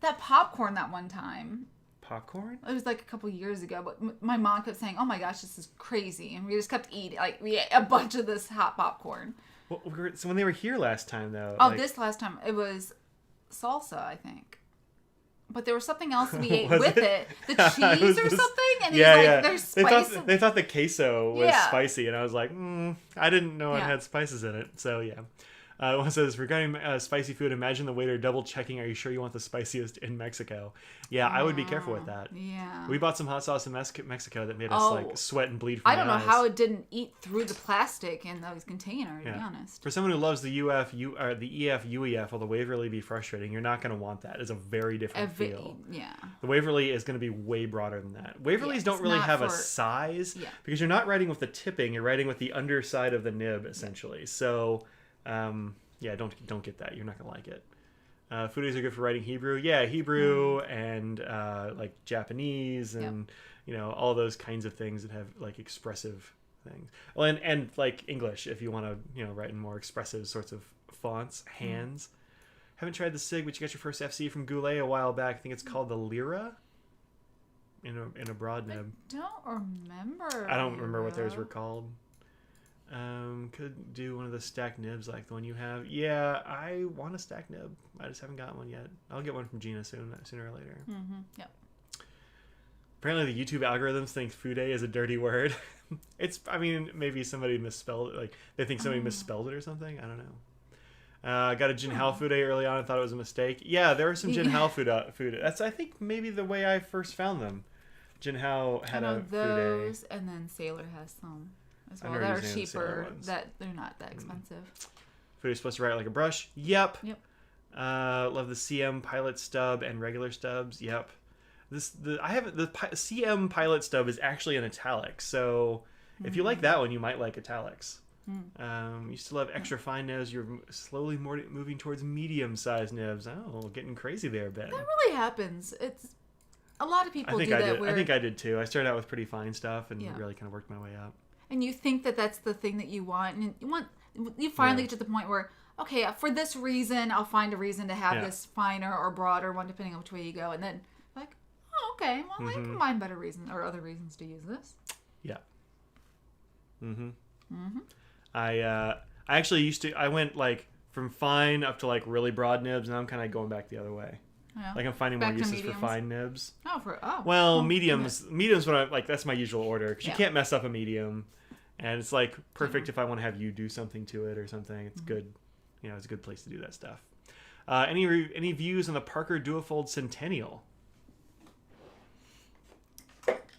That popcorn that one time. Popcorn? It was like a couple years ago, but my mom kept saying, "Oh my gosh, this is crazy," and we just kept eating. Like we ate a bunch of this hot popcorn. Well, so when they were here last time, though. Oh, this last time it was salsa, I think. But there was something else we ate with it. The cheese or something, and yeah, like, yeah. there's spice. They thought the queso was Yeah. spicy, and I was like, I didn't know it Yeah. had spices in it. So yeah. One says, regarding spicy food, imagine the waiter double checking, are you sure you want the spiciest in Mexico? Yeah, I would be careful with that. Yeah. We bought some hot sauce in Mexico that made us like sweat and bleed from I don't know eyes. how it didn't eat through the plastic in those containers, to be honest. For someone who loves the or the EF, UEF, will the Waverly be frustrating? You're not going to want that. It's a very different feel. Yeah. The Waverly is going to be way broader than that. Waverlys don't really have a size because you're not writing with the tipping. You're writing with the underside of the nib, essentially. So, yeah, don't get that. You're not going to like it. Foodies are good for writing Hebrew. Yeah, Hebrew and like Japanese and all those kinds of things that have like expressive things. Well, and like English if you want to write in more expressive sorts of fonts. Hands. Haven't tried the SIG, but you got your first FC from Goulet a while back. I think it's called the Lyra in a broad nib. I don't remember. I don't remember what theirs were called. Could do one of the stacked nibs like the one you have. Yeah, I want a stacked nib. I just haven't got one yet. I'll get one from Gina sooner or later. Yep. Apparently the YouTube algorithms think fude is a dirty word. Maybe somebody misspelled it. Like they think somebody misspelled it or something. I don't know. I got a Jinhao fude early on and thought it was a mistake. Yeah, there were some Jinhao fude. That's I think maybe the way I first found them. Jinhao had a those, fude. And then Sailor has some as well. I've That never are used any of the Sailor cheaper. ones. That they're not that expensive. Food is supposed to write like a brush. Yep. Yep. Love the CM pilot stub and regular stubs. Yep. The CM pilot stub is actually in italics. So if you like that one, you might like italics. You still have extra fine nibs. You're slowly moving towards medium sized nibs. Oh, getting crazy there, Ben. That really happens. It's a lot of people do that. I think I did too. I started out with pretty fine stuff and really kind of worked my way up. And you think that that's the thing that you want, and you finally get to the point where, okay, for this reason, I'll find a reason to have this finer or broader one, depending on which way you go, and then like, oh, okay, well, I can find better reasons or other reasons to use this. Yeah. I actually I went like from fine up to like really broad nibs, and I'm kind of going back the other way. Yeah. Like I'm finding more uses for fine nibs. Mediums when I like that's my usual order because you can't mess up a medium, and it's like perfect if I want to have you do something to it or something. It's good, it's a good place to do that stuff. Any views on the Parker Duofold Centennial?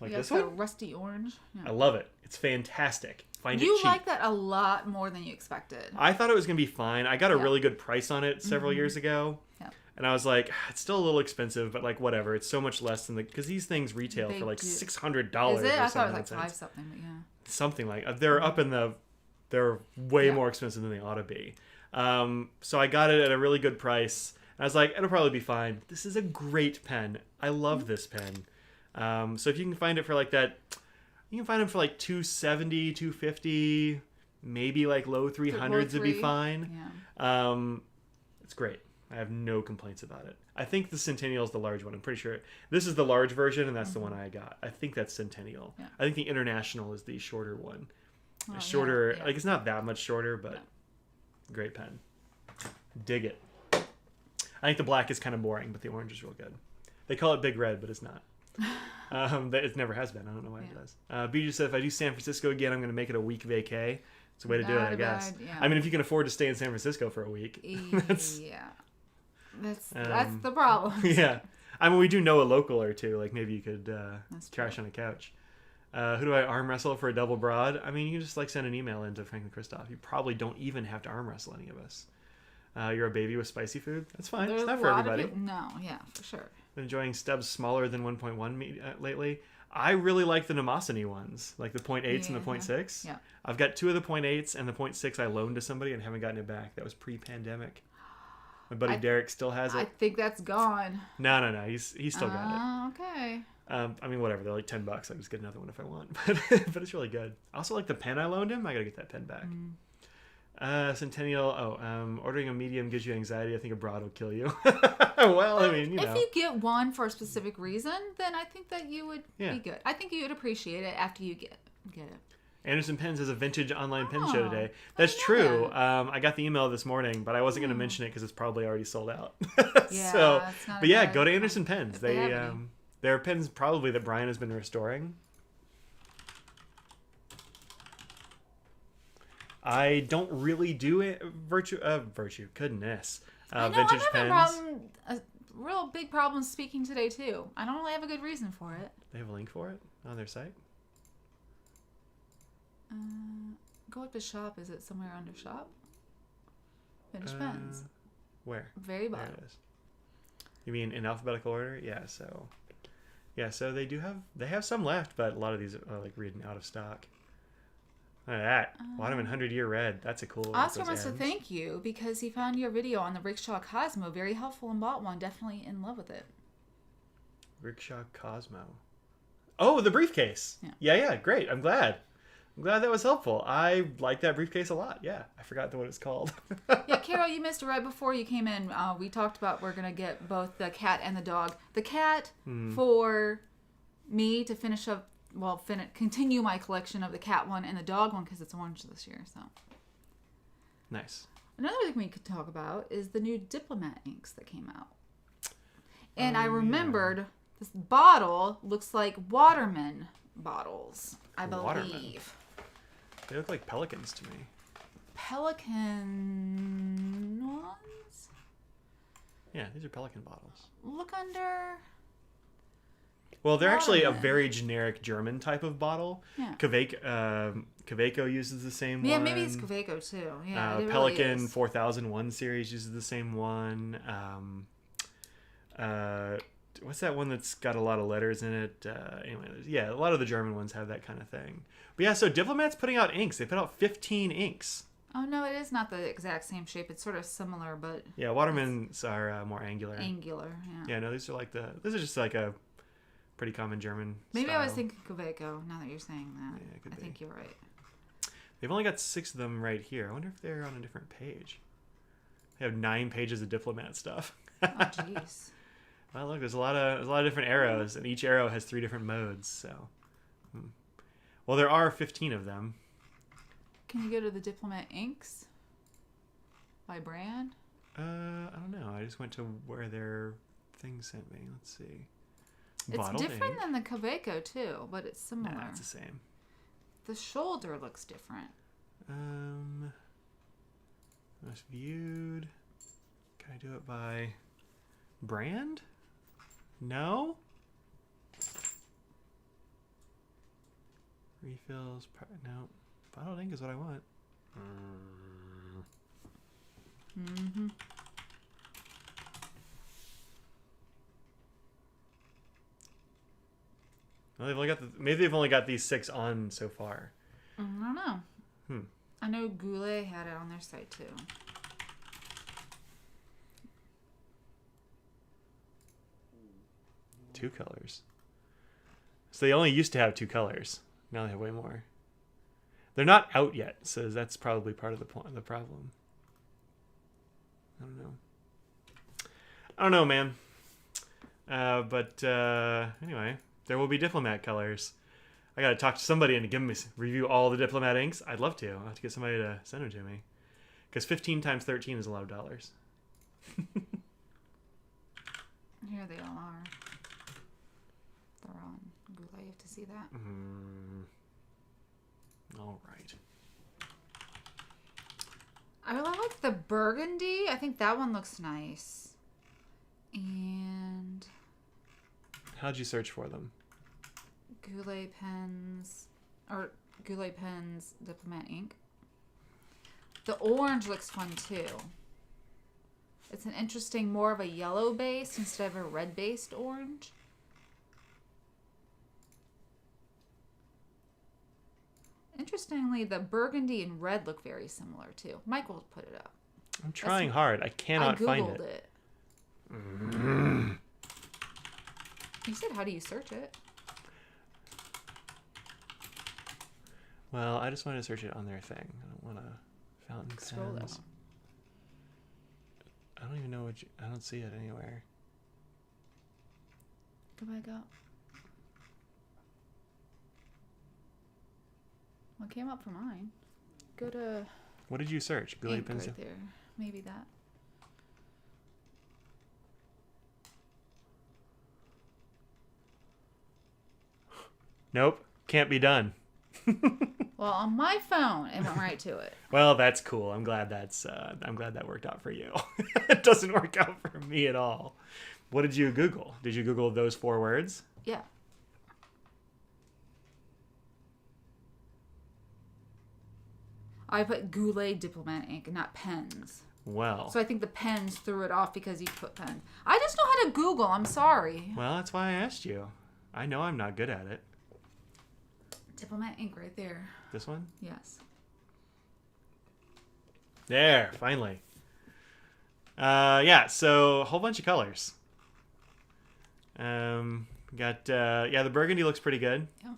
Like this one? Rusty orange. Yeah. I love it. It's fantastic. Find it cheap. You like that a lot more than you expected. I thought it was going to be fine. I got a really good price on it several years ago. Yeah. And I was like, it's still a little expensive, but like whatever. It's so much less than because these things retail for like $600. Is it? I thought it was like $5 something, but yeah. Something like they're up in they're way more expensive than they ought to be. So I got it at a really good price. And I was like, it'll probably be fine. This is a great pen. I love this pen. So if you can find it for like that, you can find them for like $270, $250, maybe like low 300s would be fine. Yeah. It's great. I have no complaints about it. I think the Centennial is the large one. I'm pretty sure this is the large version, and that's the one I got. I think that's Centennial. Yeah. I think the International is the shorter one. Like it's not that much shorter, but great pen. Dig it. I think the black is kind of boring, but the orange is real good. They call it Big Red, but it's not. It never has been. I don't know why it does. BJ said, if I do San Francisco again, I'm going to make it a week vacay. It's a way to do it, I guess. I mean, if you can afford to stay in San Francisco for a week. That's the problem. Yeah. I mean, we do know a local or two. Like, maybe you could crash on a couch. Who do I arm wrestle for a double broad? I mean, you just like send an email into Franklin Christoph. You probably don't even have to arm wrestle any of us. You're a baby with spicy food? That's fine. It's not for everybody. No, yeah, for sure. Been enjoying stubs smaller than 1.1 lately. I really like the Nemosiny ones, like the 0.8s and the 0.6. Yeah. I've got 2 of the 0.8s, and the 0.6 I loaned to somebody and haven't gotten it back. That was pre-pandemic. My buddy Derek still has it. I think that's gone. No. He's still got it. Okay. I mean, whatever. They're like $10. I can just get another one if I want. But it's really good. I also like the pen I loaned him. I got to get that pen back. Centennial. Ordering a medium gives you anxiety. I think a broad will kill you. Well, I mean, if you get one for a specific reason, then I think that you would be good. I think you would appreciate it after you get it. Anderson Pens has a vintage online pen show today. That's true. I got the email this morning, but I wasn't going to mention it because it's probably already sold out. Yeah, go to Anderson Pens. There are pens probably that Brian has been restoring. I don't really do it virtue. Goodness. Vintage pens. A real big problem speaking today too. I don't really have a good reason for it. They have a link for it on their site. Go up to shop. Is it somewhere under shop? Vintage pens. Where? Very bottom. There it is. You mean in alphabetical order? Yeah. So they have some left, but a lot of these are like reading out of stock. Look at that. Waterman 100-year red. That's a cool. Oscar wants to thank you because he found your video on the Rickshaw Cosmo very helpful and bought one. Definitely in love with it. Rickshaw Cosmo. Oh, the briefcase. Yeah. Great. I'm glad that was helpful. I like that briefcase a lot. Yeah. I forgot what it's called. Yeah, Carol, you missed it right before you came in. We talked about we're going to get both the cat and the dog. The cat for me to finish up. Well, continue my collection of the cat one and the dog one because it's orange this year. So nice. Another thing we could talk about is the new Diplomat inks that came out. And I remembered this bottle looks like Waterman bottles, I believe. Waterman. They look like pelicans to me. Pelican ones? Yeah, these are pelican bottles. Look under... Well, they're actually a very generic German type of bottle. Yeah. Kaweco uses the same one. Yeah, maybe it's Kaweco too. Yeah, it Pelican really is. 4001 series uses the same one. What's that one that's got a lot of letters in it? Anyway, a lot of the German ones have that kind of thing. But yeah, so Diplomat's putting out inks. They put out 15 inks. Oh, no, it is not the exact same shape. It's sort of similar, but... Yeah, Watermans are more angular. Angular, yeah. Yeah, no, these are just like a pretty common German Maybe style. I was thinking Kaweco, now that you're saying that. Yeah, I think you're right. They've only got 6 of them right here. I wonder if they're on a different page. They have 9 pages of Diplomat stuff. Oh, jeez. Well, look, there's a lot of different arrows, and each arrow has 3 different modes. So, well, there are 15 of them. Can you go to the Diplomat inks by brand? I don't know. I just went to where their thing sent me. Let's see. It's Bottled different ink. than the Kaweco too, but it's similar. Nah, it's the same. The shoulder looks different. Most viewed. Can I do it by brand? No. Refills. No. Bottled ink is what I want. Mm-hmm. Well, maybe they've only got these 6 on so far. I don't know. I know Goulet had it on their site too. Two colors. So they only used to have 2 colors. Now they have way more. They're not out yet, so that's probably part of the problem. I don't know, man. But anyway, there will be Diplomat colors. I gotta talk to somebody and give me review all the Diplomat inks. I'd love to. I'll have to get somebody to send them to me. Because 15 times 13 is a lot of dollars. Here they all are. They're on Goulet. You have to see that. All right. I really like the burgundy. I think that one looks nice. And How'd you search for them? Goulet pens Diplomat ink. The orange looks fun too. It's an interesting, more of a yellow base instead of a red based orange. Interestingly, the burgundy and red look very similar too. Mike will put it up. I'm trying hard. I cannot find Googled it. You said, how do you search it? Well, I just wanted to search it on their thing. I don't want to Scroll that pens. one. I don't even know I don't see it anywhere. Go back up. What came up for mine? Go to What did you search? Goulet ink pencil? right there. Maybe that. Nope. Can't be done. Well, on my phone, it went right to it. Well, that's cool. I'm glad that worked out for you. It doesn't work out for me at all. What did you Google? Did you Google those 4 words? Yeah. I put Goulet Diplomat ink, not pens. Well. So I think the pens threw it off because you put pens. I just know how to Google. I'm sorry. Well, that's why I asked you. I know I'm not good at it. Diplomat ink right there. This one? Yes. There, finally. Yeah, so a whole bunch of colors. Got the burgundy looks pretty good. Yeah.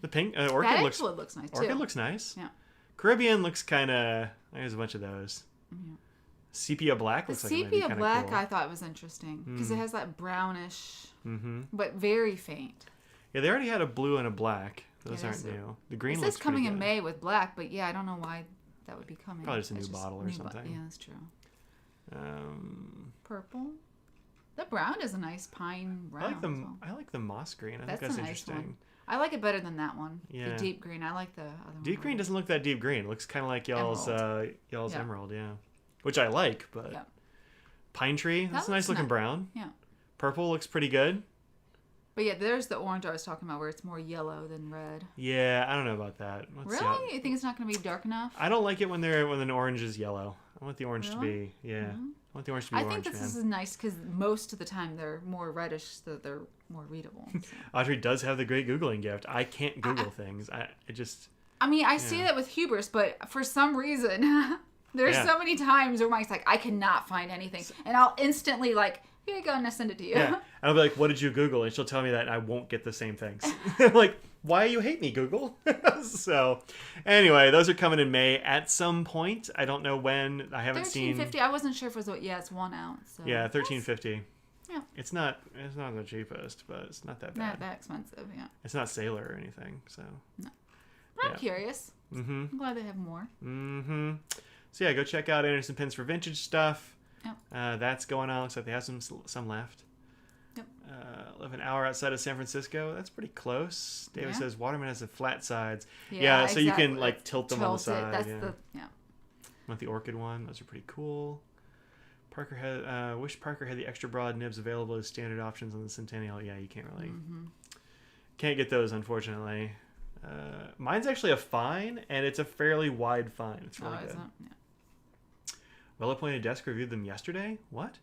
The pink orchid That looks actually looks nice too. orchid looks nice. Yeah. Caribbean looks kind of. There's a bunch of those. Yeah. Sepia black The looks like it might be sepia kinda black cool. I thought was interesting because it has that brownish, Mm-hmm. but very faint. Yeah, they already had a blue and a black. Those Yeah, aren't so- new. The green It looks says coming pretty in good. May with black, but yeah, I don't know why that would be coming. Probably just a It's new bottle or something. yeah, that's true. Um, Purple. The brown is a nice pine brown. I like the as well. I like the moss green. I That's think that's a nice interesting. one. I like it better than that one. Yeah. The deep green. I like the other one. Deep green doesn't look that deep green. It looks kind of like y'all's Yeah. emerald, yeah. Which I like, but Yeah. pine tree. That's a nice looks looking nice. brown. Yeah. Purple looks pretty good. But yeah, there's the orange I was talking about where it's more yellow than red. Yeah, I don't know about that. Let's see how- Really? You think it's not going to be dark enough? I don't like it when an orange is yellow. I want the orange to Really? be I want the orange to be I orange, think this man. is nice because most of the time they're more reddish, so they're more readable. So. Audrey does have the great Googling gift. I can't Google things. I just I mean, I see that with hubris, but for some reason, there's Yeah. so many times where Mike's like, I cannot find anything. And I'll instantly like, here you go, and I send it to you. yeah. And I'll be like, what did you Google? And she'll tell me that and I won't get the same things. I'm like, why you hate me, Google? So anyway, those are coming in May at some point. I don't know when. I haven't seen. $13.50. I wasn't sure if it was, it's 1 ounce. So Yeah, that's $13.50. Yeah. It's not the cheapest, but it's not that bad. Not that expensive, yeah. It's not Sailor or anything, so. But I'm Yeah. curious. Mm-hmm. I'm glad they have more. Mm-hmm. So yeah, go check out Anderson Pens for vintage stuff. Yep. That's going on. Looks like they have some left. Yep. Live an hour outside of San Francisco. That's pretty close. David Yeah. says Waterman has the flat sides. Yeah, so you can exactly. like tilt them on the Tilt it. side. That's Yeah. Want the orchid one? Those are pretty cool. Parker had wish Parker had the extra broad nibs available as standard options on the Centennial. Yeah, you can't really can't get those unfortunately. Mine's actually a fine, and it's a fairly wide fine. It's really is good. it? Yeah. Well-appointed desk reviewed them yesterday. What?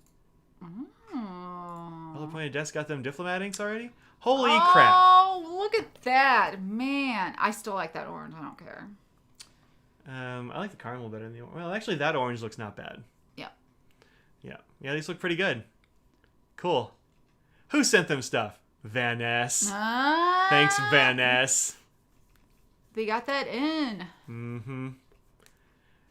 Oh. Well-appointed desk got them diplomatinks already. Holy crap! Oh, look at that. Man, I still like that orange. I don't care. I like the caramel better than the orange. Well, actually, that orange looks not bad. Yeah. Yeah, these look pretty good. Cool. Who sent them stuff? Vanessa. Thanks, Vanessa. They got that in. Mm-hmm.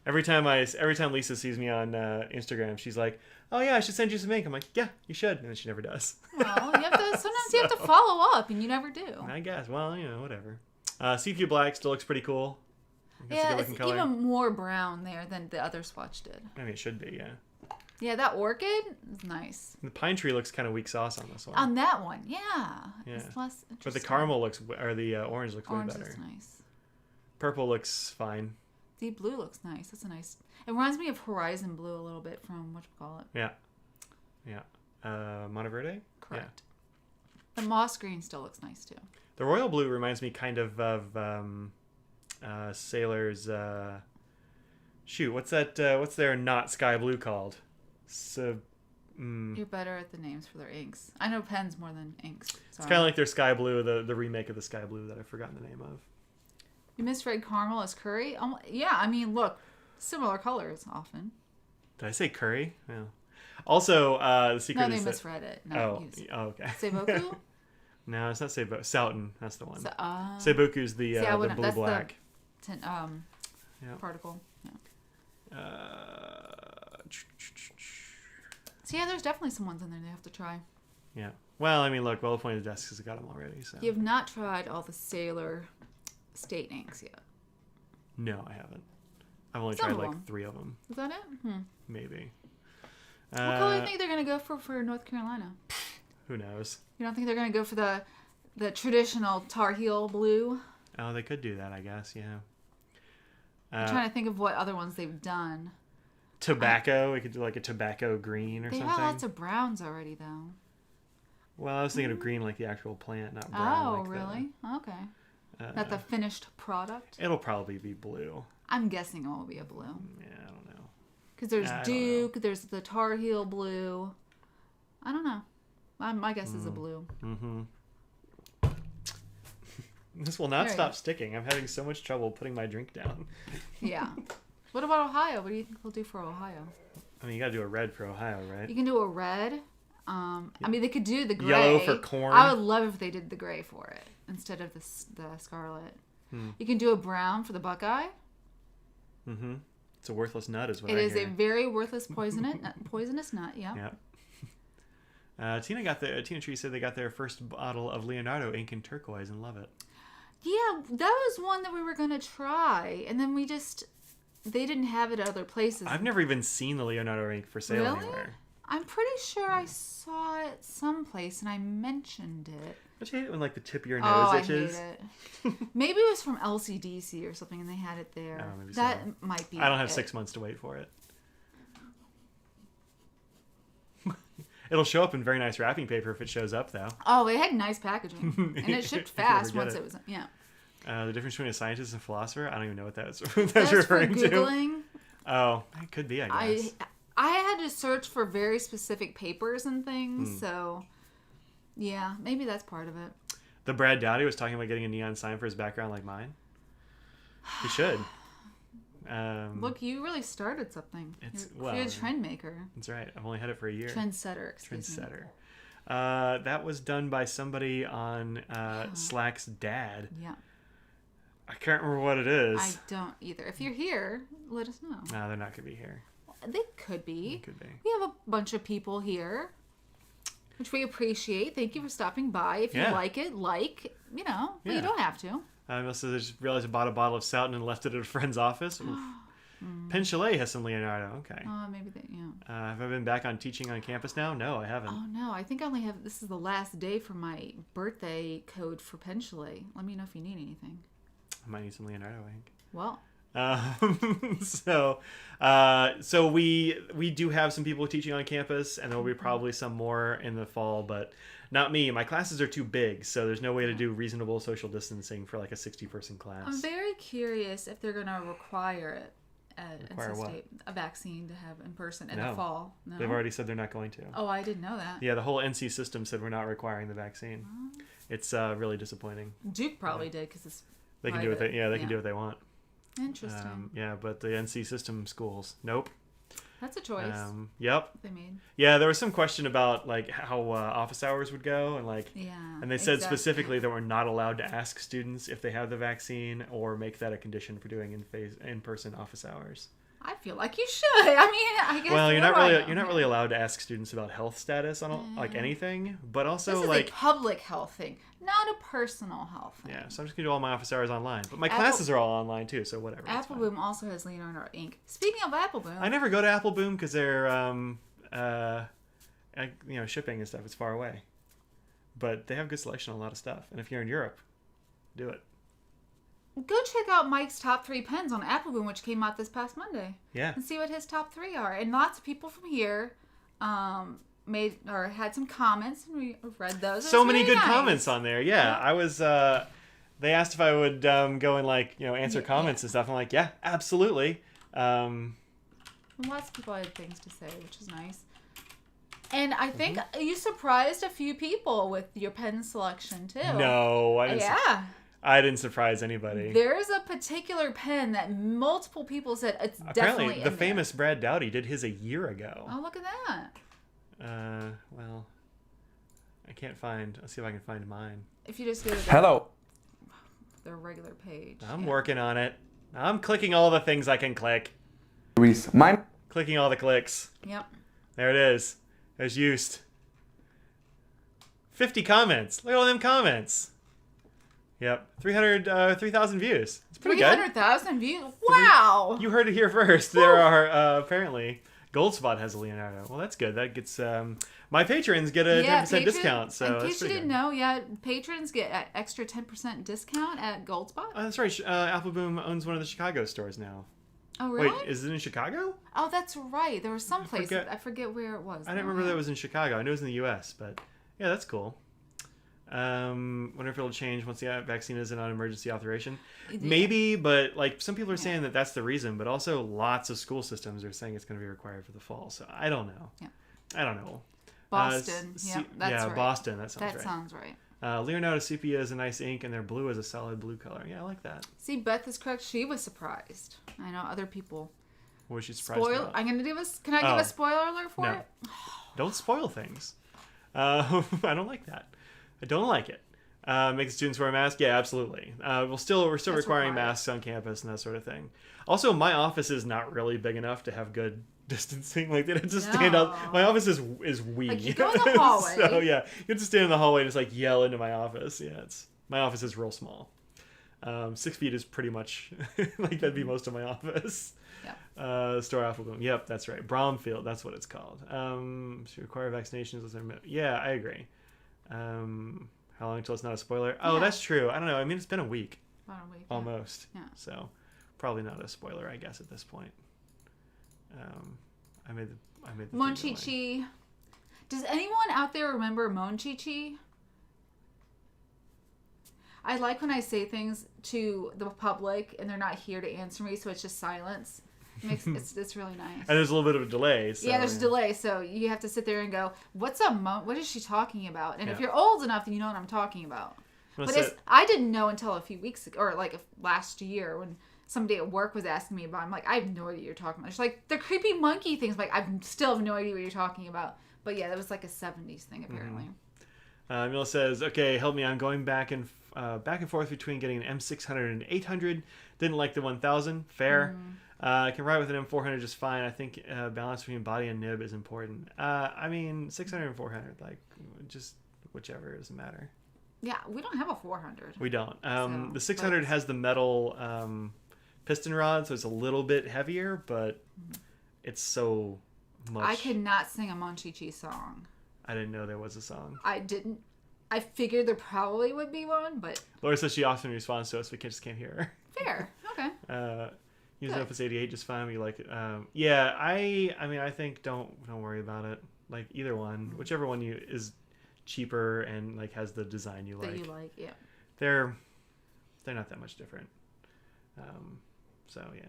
Every time Lisa sees me on Instagram, she's like, "Oh yeah, I should send you some ink." I'm like, "Yeah, you should," and then she never does. Well, sometimes you have to follow up, and you never do. I guess. Well, whatever. CPU black still looks pretty cool. That's a Yeah, good-looking it's color. even more brown there than the other swatch did. I mean, it should be, yeah. Yeah, that orchid is nice. The pine tree looks kind of weak sauce on this one. On that one, yeah. Yeah. It's less But the interesting. caramel looks, or the orange looks Orange way better. looks nice. Purple looks fine. Deep blue looks nice. That's a nice. It reminds me of Horizon Blue a little bit from whatchamacallit. Yeah. Monteverde? Correct. The moss green still looks nice too. The royal blue reminds me kind of Sailor's. Shoot, what's that? What's their not sky blue called? You're better at the names for their inks. I know pens more than inks. It's kind of like their sky blue, the remake of the sky blue that I've forgotten the name of. You misread caramel as curry? Yeah, I mean, look, similar colors often. Did I say curry? Yeah. Also, the secret No, they is that... misread it. No, okay. Seiboku? No, it's not Seiboku. Soughton, that's the one. So, Seiboku's the I the wouldn't- blue that's black. the particle. Yeah. So yeah, there's definitely some ones in there they have to try. Yeah. Well, I mean, look, Well Appointed Desks has got them already. So. You have not tried all the Sailor State inks yet. No, I haven't. I've only tried like 3 of them. Is that it? Maybe. What color do you think they're going to go for North Carolina? Who knows? You don't think they're going to go for the traditional Tar Heel blue? Oh, they could do that, I guess, yeah. I'm trying to think of what other ones they've done. Tobacco. We could do like a tobacco green or they something. They have lots of browns already, though. Well, I was thinking of green like the actual plant, not brown. Oh, like really? Okay. Not the finished product? It'll probably be blue. I'm guessing it will be a blue. Yeah, I don't know. Because there's Duke, there's the Tar Heel blue. I don't know. My guess is a blue. Mm-hmm. This will not stop sticking. I'm having so much trouble putting my drink down. Yeah. What about Ohio? What do you think they'll do for Ohio? I mean, you gotta do a red for Ohio, right? You can do a red. I mean, they could do the gray. Yellow for corn. I would love if they did the gray for it instead of the scarlet. You can do a brown for the Buckeye. Mm-hmm. It's a worthless nut, is what I hear. It is a very worthless poisonous nut. Yeah. Yeah. Tina Tree said they got their first bottle of Leonardo ink in turquoise and love it. Yeah, that was one that we were gonna try, and then they didn't have it at other places. I've never even seen the Leonardo ink for sale anywhere. I'm pretty sure I saw it someplace and I mentioned it. Don't you hate it when like the tip of your nose itches? I hate it. Maybe it was from LCDC or something and they had it there. Oh, maybe that so. might be. I don't have 6 months to wait for it. It'll show up in very nice wrapping paper if it shows up, though. Oh, it had nice packaging, and it shipped fast once it was. Yeah. The difference between a scientist and a philosopher? I don't even know what that's for referring Googling. to. Oh, it could be, I guess. I had to search for very specific papers and things, so yeah, maybe that's part of it. The Brad Dowdy was talking about getting a neon sign for his background like mine. He should. Look, you really started something. You're a trend maker. That's right. I've only had it for a year. Trendsetter, excuse me. That was done by somebody on Slack's dad. Yeah. I can't remember what it is. I don't either. If you're here, let us know. No, they're not going to be here. They could be. They could be. We have a bunch of people here, which we appreciate. Thank you for stopping by. If you like it, but you don't have to. I must have just realized I bought a bottle of Souton and left it at a friend's office. Penn Chalet has some Leonardo. Okay. Maybe they, have I been back on teaching on campus now? No, I haven't. Oh, no. I think I only have... This is the last day for my birthday code for Penn Chalet. Let me know if you need anything. I might need some Leonardo ink. Well... So we do have some people teaching on campus, and there will be probably some more in the fall, but not me. My classes are too big, so there's no way to do reasonable social distancing for like a 60-person class. I'm very curious if they're going to require it at Require NC what? State, a vaccine to have in person in the fall. No? They've already said they're not going to. Oh, I didn't know that. Yeah, the whole NC system said we're not requiring the vaccine. It's really disappointing. Duke probably did because it's they can do what they can do what they want. Interesting. But the NC system schools, nope. That's a choice. Yep. They made. Yeah, there was some question about like how office hours would go, and and they said specifically that we're not allowed to ask students if they have the vaccine or make that a condition for doing in-person office hours. I feel like you should. I mean, I guess. Well, you're not really allowed to ask students about health status on like anything, but also this is a public health thing, not a personal health thing. Yeah, so I'm just gonna do all my office hours online, but my classes are all online too, so whatever. Apple Boom also has Leonardo ink. Speaking of Apple Boom, I never go to Apple Boom because they're shipping and stuff is far away, but they have good selection on a lot of stuff, and if you're in Europe, do it. Go check out Mike's top 3 pens on Apple Boom, which came out this past Monday. Yeah. And see what his top 3 are. And lots of people from here made or had some comments, and we read those. So many good comments on there. Yeah. I was. They asked if I would go and answer comments and stuff. I'm like, yeah, absolutely. Lots of people had things to say, which is nice. And I think you surprised a few people with your pen selection too. No, I didn't. Yeah. I didn't surprise anybody. There's a particular pen that multiple people said it's apparently definitely the famous Brad Dowdy did his a year ago. Oh, look at that. Well, I can't find. Let's see if I can find mine. If you just go to their regular page. I'm working on it. I'm clicking all the things I can click. Luis. Mine. Clicking all the clicks. Yep. There it is. There's used. 50 comments. Look at all them comments. Yep. 3,000 views. It's pretty good. 300,000 views. Wow. You heard it here first. There are apparently Goldspot has a Leonardo. Well, that's good. That gets my patrons get a 10% discount. So in case you didn't know, patrons get an extra 10% discount at Goldspot. Oh, that's right. Apple Boom owns one of the Chicago stores now. Oh, really? Wait, is it in Chicago? Oh, that's right. There was some place. I forget where it was. I didn't remember that it was in Chicago. I knew it was in the U.S., but yeah, that's cool. Wonder if it'll change once the vaccine isn't on emergency authorization. Yeah. Maybe, but like some people are saying that that's the reason, but also lots of school systems are saying it's going to be required for the fall. So I don't know. Yeah. I don't know. Boston. That's right. Boston. That sounds right. That sounds right. Leonardo sepia is a nice ink, and their blue is a solid blue color. Yeah, I like that. See, Beth is correct. She was surprised. I know other people. What was she surprised about? I'm gonna do this. Can I give a spoiler alert for it? Don't spoil things. I don't like that. I don't like it. Make the students wear a mask? Yeah, absolutely. We're still requiring masks on campus and that sort of thing. Also, my office is not really big enough to have good distancing. Like, they have to stand up. My office is wee. Like, you go in the hallway. So, yeah, you have to stand in the hallway and just, like, yell into my office. Yeah, my office is real small. 6 feet is pretty much, like, that'd be most of my office. Yeah. Store Apple Bloom. Yep, that's right. Bromfield, that's what it's called. Should require vaccinations. Yeah, I agree. How long until it's not a spoiler? Oh, that's true. I don't know. I mean, it's been a week. About a week. Almost. Yeah. So, probably not a spoiler, I guess, at this point. I made the Monchichi. Does anyone out there remember Monchichi? I like when I say things to the public and they're not here to answer me, so it's just silence. It's really nice. And there's a little bit of a delay. So, there's a delay, so you have to sit there and go, "What's a what is she talking about?" And if you're old enough, then you know what I'm talking about. But I didn't know until a few weeks ago, or like last year, when somebody at work was asking me about it. I'm like, I have no idea what you're talking about. She's like, the creepy monkey things. I'm like, I still have no idea what you're talking about. But yeah, that was like a 70s thing, apparently. Mila says, okay, help me. I'm going back and forth between getting an M600 and 800. Didn't like the 1000. Fair. I can ride with an M400 just fine. I think balance between body and nib is important. I mean, 600 and 400, like, just whichever, doesn't matter. Yeah, we don't have a 400. We don't. The 600 has the metal piston rod, so it's a little bit heavier, but it's so much. I could not sing a Monchichi song. I didn't know there was a song. I didn't. I figured there probably would be one, but... Laura says she often responds to us, we just can't hear her. Fair. Okay. Use Opus 88 just fine. We like it. Yeah, I mean, I think don't worry about it. Like, either one. Whichever one is cheaper and, like, has the design you like. That you like, yeah. They're not that much different. So, yeah.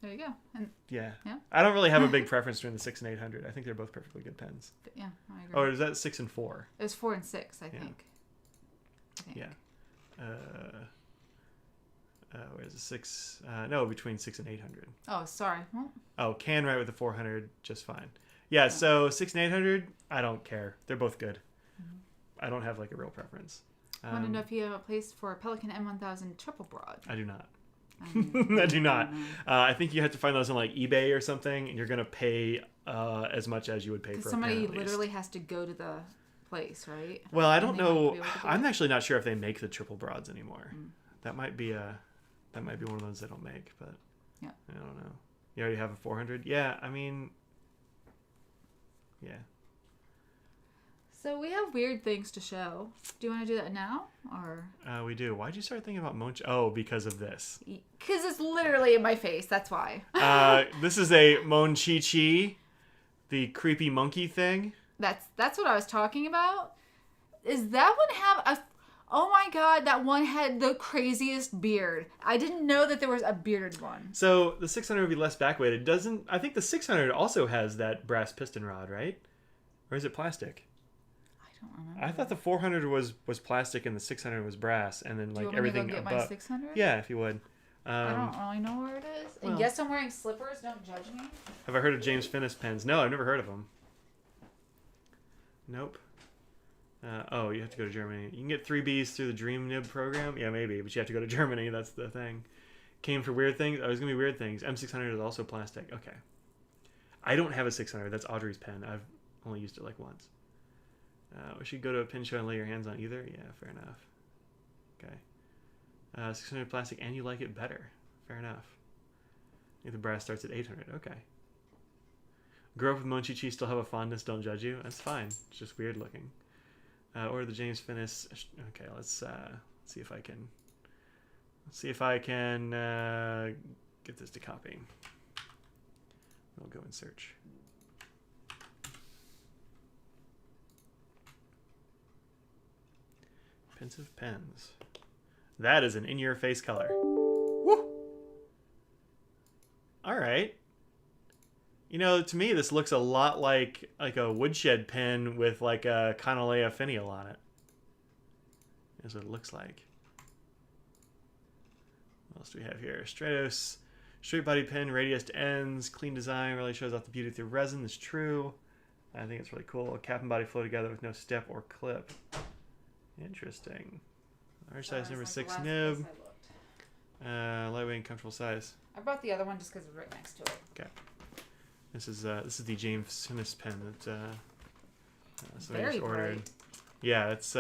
There you go. And yeah. I don't really have a big preference between the 6 and 800. I think they're both perfectly good pens. Yeah, I agree. Oh, is that 6 and 4? It was 4 and 6, I think. Yeah. Where's the 6? No, between 6 and 800. Oh, sorry. Well, oh, can write with the 400 just fine. Yeah, so 6 and 800, I don't care. They're both good. I don't have, like, a real preference. I want to know if you have a place for a Pelican M1000 triple broad. I do not. I do not. I think you have to find those on, like, eBay or something, and you're going to pay as much as you would pay for somebody literally has to go to the place, right? Well, I don't know. I'm actually not sure if they make the triple broads anymore. That might be one of those they don't make, but yeah, I don't know. You already have a 400? Yeah, I mean, yeah. So we have weird things to show. Do you want to do that now, or? We do. Why'd you start thinking about Monch? Oh, because of this. Because it's literally in my face. That's why. This is a Monchichi, the creepy monkey thing. That's what I was talking about. Is that one have a? Oh my god, that one had the craziest beard. I didn't know that there was a bearded one. So the 600 would be less backweighted. I think the 600 also has that brass piston rod, right? Or is it plastic? I don't remember. I thought the 400 was plastic and the 600 was brass, and then like everything. Do you want me to go get my 600? Yeah, if you would. I don't really know where it is. And yes, I'm wearing slippers. Don't judge me. Have I heard of James Finnis pens? No, I've never heard of them. Nope. Oh, you have to go to Germany. You can get 3Bs through the Dream Nib program? Yeah, maybe, but you have to go to Germany. That's the thing. Came for weird things. Oh, it's going to be weird things. M600 is also plastic. Okay. I don't have a 600. That's Audrey's pen. I've only used it like once. We should go to a pin show and lay your hands on either. Yeah, fair enough. Okay. 600 plastic, and you like it better. Fair enough. I think the brass starts at 800. Okay. Grow up with Monchichi, still have a fondness, don't judge you. That's fine. It's just weird looking. Or the James Finnis. Okay, let's see if I can. Let's see if I can get this to copy. We'll go and search. Pensive pens. That is an in-your-face color. Woo! All right. You know, to me, this looks a lot like a woodshed pen with like a Canalea finial on it. That's what it looks like. What else do we have here? Stratos, straight body pen, radius to ends, clean design, really shows off the beauty through resin. Is true. I think it's really cool. Cap and body flow together with no step or clip. Interesting. Large size number 6 nib. Lightweight and comfortable size. I brought the other one just because it's right next to it. Okay. This is the James Finnis pen that somebody Very just ordered. bright. Yeah, it's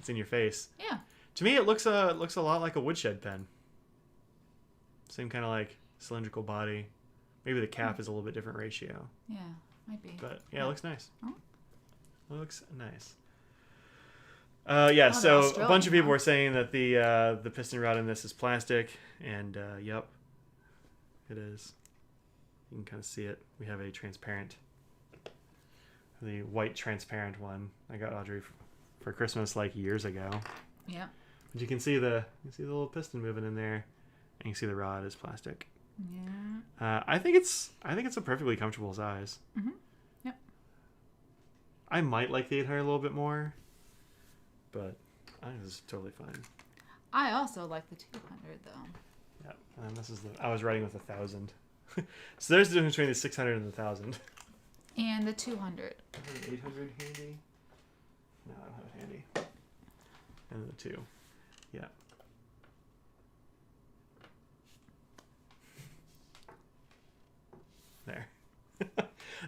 in your face. Yeah. To me, it looks a lot like a woodshed pen. Same kind of like cylindrical body. Maybe the cap is a little bit different ratio. Yeah, might be. But yeah, it looks nice. Oh. Looks nice. Yeah, so a bunch of people huh? were saying that the piston rod in this is plastic, and yep, it is. You can kind of see it. We have a transparent, the white transparent one. I got Audrey for Christmas like years ago. Yeah. But you can see the little piston moving in there, and you can see the rod is plastic. Yeah. I think it's a perfectly comfortable size. Mhm. Yep. I might like the 800 a little bit more, but I think this is totally fine. I also like the 200 though. Yeah, and this is I was writing with 1,000. So there's the difference between the 600 and the 1,000. And the 200. I have an 800 handy. No, I don't have it handy. And the 2. Yeah. There.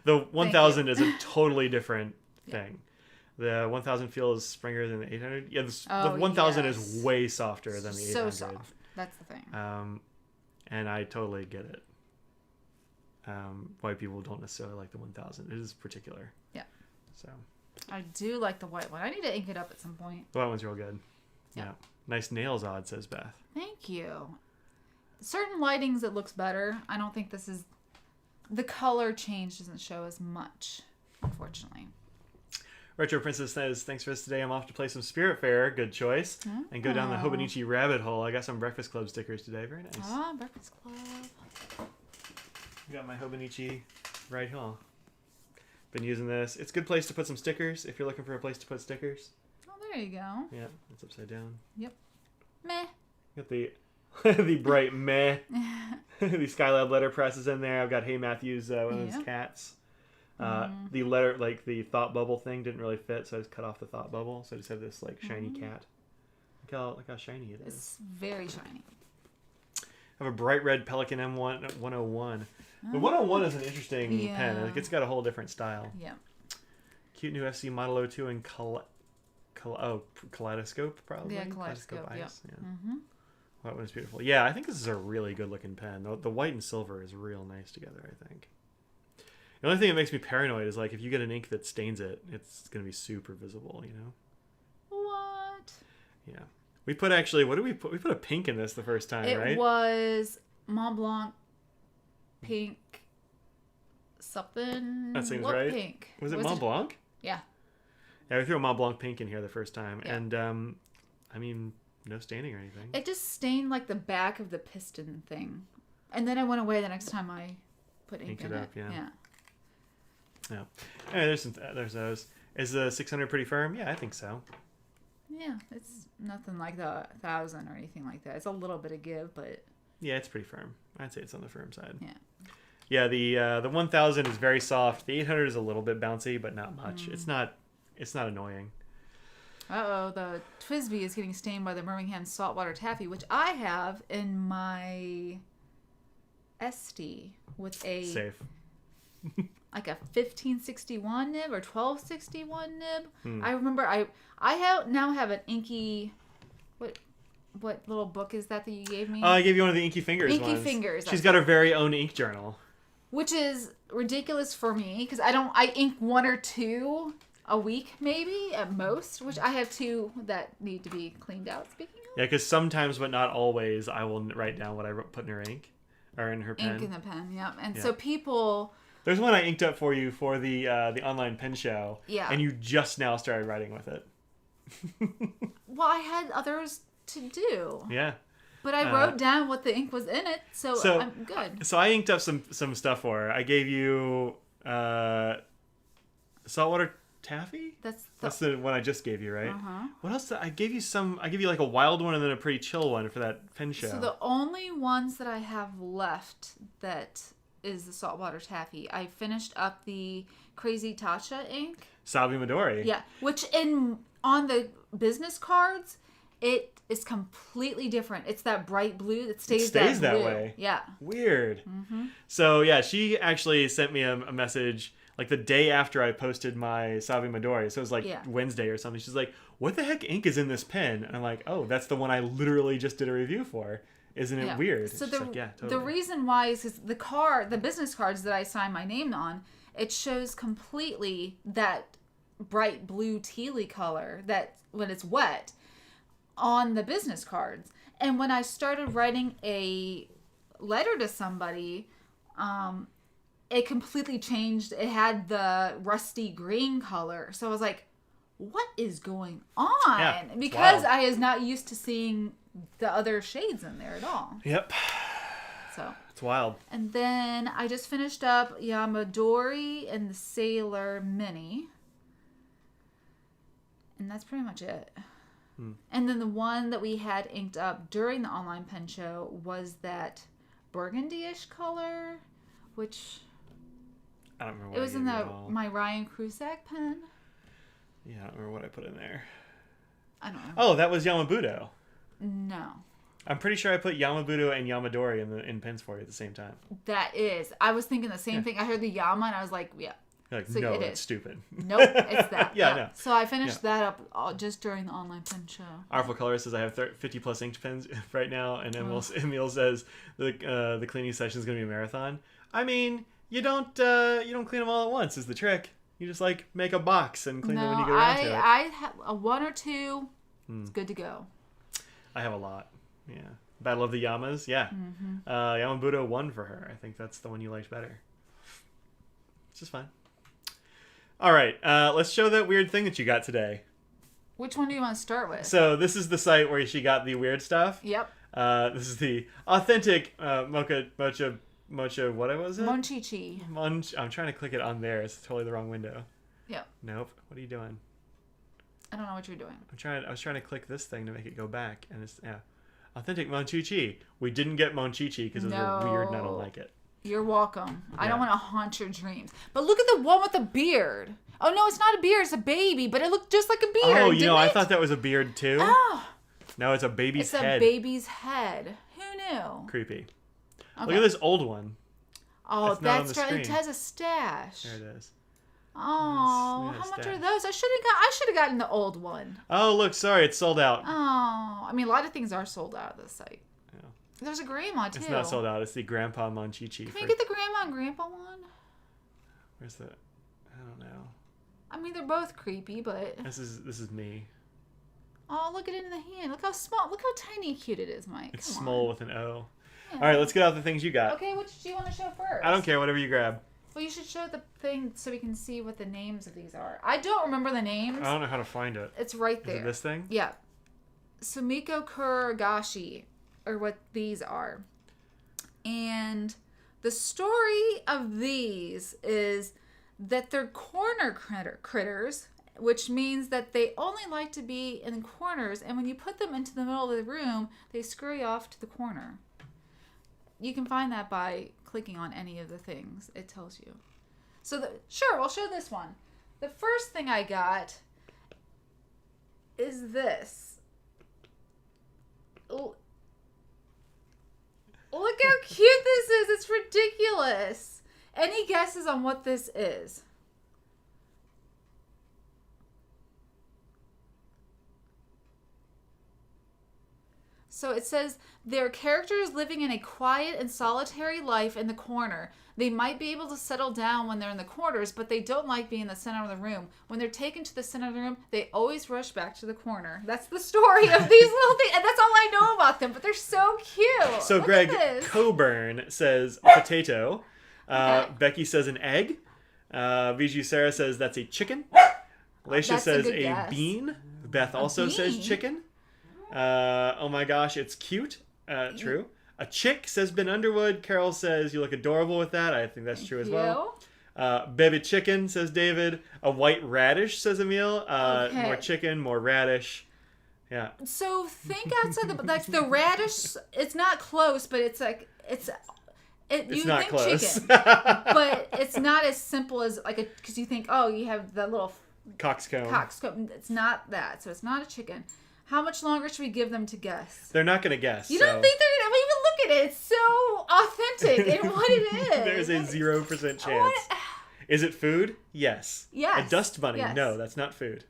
The 1,000 is a totally different thing. The 1,000 feels springier than the 800. Yeah, the 1,000 is way softer than the 800. So soft. That's the thing. And I totally get it. White people don't necessarily like the 1,000. It is particular. Yeah. So. I do like the white one. I need to ink it up at some point. The white one's real good. Yeah. Yeah. Nice nails, Odd, says Beth. Thank you. Certain lightings it looks better. I don't think this is... The color change doesn't show as much, unfortunately. Retro Princess says, thanks for this today. I'm off to play some Spirit Fair. Good choice. Oh. And go down the Hobonichi rabbit hole. I got some Breakfast Club stickers today. Very nice. Ah, Breakfast Club. Got my Hobonichi right here. Been using this. It's a good place to put some stickers if you're looking for a place to put stickers. Oh, there you go. Yeah, it's upside down. Yep. Meh. Got the the bright meh. The Skylab letterpress in there. I've got Hey Matthews, one of his cats. The letter, like the thought bubble thing, didn't really fit, so I just cut off the thought bubble. So I just have this like shiny cat. Look how shiny it is. It's very shiny. I have a bright red Pelican M1 101. The 101 is an interesting pen. Like, it's got a whole different style. Yeah. Cute new FC Model 02 and Kaleidoscope, probably. Yeah, Kaleidoscope. Yeah. Mm-hmm. That one's beautiful. Yeah, I think this is a really good looking pen. The white and silver is real nice together, I think. The only thing that makes me paranoid is like if you get an ink that stains it, it's going to be super visible, you know? What? Yeah. We put actually, what did we put? We put a pink in this the first time, right? It was Mont Blanc pink something. That seems what right. Pink? Was it Mont Blanc? Yeah. Yeah, we threw a Mont Blanc pink in here the first time. Yeah. And, I mean, no staining or anything. It just stained like the back of the piston thing. And then I went away the next time I put ink in it. Yeah. Yeah. Yeah. Anyway, there's those. Is the 600 pretty firm? Yeah, I think so. Yeah, it's nothing like the 1,000 or anything like that. It's a little bit of give, but... Yeah, it's pretty firm. I'd say it's on the firm side. Yeah. Yeah, the 1,000 is very soft. The 800 is a little bit bouncy, but not much. It's not annoying. Uh-oh, the Twisby is getting stained by the Birmingham saltwater taffy, which I have in my Esty with a Safe. like a 1561 nib or 1261 nib. I remember I now have an inky. What little book is that you gave me? Oh, I gave you one of the Inky Fingers ones. Inky Fingers. She's got her very own ink journal. Which is ridiculous for me because I ink 1 or 2 a week maybe at most, which I have 2 that need to be cleaned out. Speaking of. Yeah, because sometimes, but not always, I will write down what I put in her ink or in her pen. Ink in the pen, yeah. And so people. There's one I inked up for you for the online pen show. Yeah. And you just now started writing with it. Well, I had others to do. Yeah. But I wrote down what the ink was in it, so I'm good. So I inked up some stuff for her. I gave you saltwater taffy? That's the one I just gave you, right? Uh-huh. What else? I gave you like a wild one and then a pretty chill one for that pen show. So the only ones that I have left that is the saltwater taffy. I finished up the Crazy Tasha ink. Salvi Midori. Yeah, which on the business cards, it is completely different. It's that bright blue that stays that blue. way. Yeah. Weird. Mm-hmm. So yeah, she actually sent me a message like the day after I posted my Salvi Midori. So it was like Wednesday or something. She's like, "What the heck ink is in this pen?" And I'm like, "Oh, that's the one I literally just did a review for. Isn't it weird?" So totally. The reason why is because the business cards that I sign my name on, it shows completely that bright blue tealy color that when it's wet on the business cards. And when I started writing a letter to somebody, it completely changed. It had the rusty green color. So I was like, what is going on? Yeah, because wild. I was not used to seeing the other shades in there at all. Yep. So it's wild. And then I just finished up Yamadori and the Sailor Mini. And that's pretty much it. And then the one that we had inked up during the online pen show was that burgundy-ish color, which I don't remember. It was in my Ryan Krusak pen. Yeah, I don't remember what I put in there. I don't know. Oh, that was Yamabudo. No. I'm pretty sure I put Yamabudo and Yamadori in pens for you at the same time. That is. I was thinking the same thing. I heard the Yama and I was like, yeah. You're like, so no, it's stupid. Nope, it's that. Yeah, I know. So I finished that up just during the online pen show. Artful Color says I have 50 plus inked pens right now, and Emil says the cleaning session is going to be a marathon. I mean, you don't clean them all at once is the trick. You just like make a box and clean them when you get around to it. I have a 1 or 2. It's good to go. I have a lot. Yeah. Battle of the Yamas. Yeah. Mm-hmm. Yamabudo won for her. I think that's the one you liked better. It's just fine. All right. Let's show that weird thing that you got today. Which one do you want to start with? So this is the site where she got the weird stuff. Yep. This is the authentic mocha what was it? Monchichi. I'm trying to click it on there. It's totally the wrong window. Yep. Nope. What are you doing? I don't know what you're doing. I was trying to click this thing to make it go back, and it's authentic Monchichi. We didn't get Monchichi because it was weird, and I don't like it. You're welcome. Yeah. I don't want to haunt your dreams. But look at the one with the beard. Oh no, it's not a beard. It's a baby, but it looked just like a beard. Oh, I thought that was a beard too. Oh. No, it's a baby's head. It's a baby's head. Who knew? Creepy. Okay. Look at this old one. Oh, that's right. It has a stash. There it is. Oh, how much are those? I should have gotten the old one. Oh, look, sorry, it's sold out. Oh, I mean, a lot of things are sold out of this site. Yeah. There's a grandma too. It's not sold out. It's the Grandpa Monchichi. Can we get the grandma and grandpa one? Where's the? I don't know. I mean, they're both creepy, but this is me. Oh, look at it in the hand. Look how small. Look how tiny and cute it is, Mike. It's small with an O. Yeah. All right, let's get out the things you got. Okay, which do you want to show first? I don't care. Whatever you grab. Well, you should show the thing so we can see what the names of these are. I don't remember the names. I don't know how to find it. It's right there. Is it this thing? Yeah. Sumiko Kuragashi are what these are. And the story of these is that they're corner critters, which means that they only like to be in corners, and when you put them into the middle of the room, they scurry off to the corner. You can find that by clicking on any of the things it tells you. So sure, we'll show this one. The first thing I got is this? Look how cute this is. It's ridiculous. Any guesses on what this is? So it says, their characters living in a quiet and solitary life in the corner. They might be able to settle down when they're in the corners, but they don't like being in the center of the room. When they're taken to the center of the room, they always rush back to the corner. That's the story of these little things. And that's all I know about them, but they're so cute. So Look Greg at this. Coburn says a potato. Okay. Becky says an egg. Viju Sarah says that's a chicken. Leisha That's a says good a guess. bean. Beth also says bean? chicken. Oh my gosh, it's cute. True. A chick says Ben Underwood. Carol says you look adorable with that. I think that's true as well. Baby chicken says David. A white radish says Emil. Okay. More chicken, more radish. Yeah. So think outside the radish. It's not close, but it's like It's you not think close. chicken, but it's not as simple as because you think, oh, you have the little Coxcomb. coxcomb. It's not that, so it's not a chicken. How much longer should we give them to guess? They're not gonna guess. You don't think they're gonna even look at it? It's so authentic in what it is. There's a 0% chance. What? Is it food? Yes. Yes. A dust bunny? Yes. No, that's not food.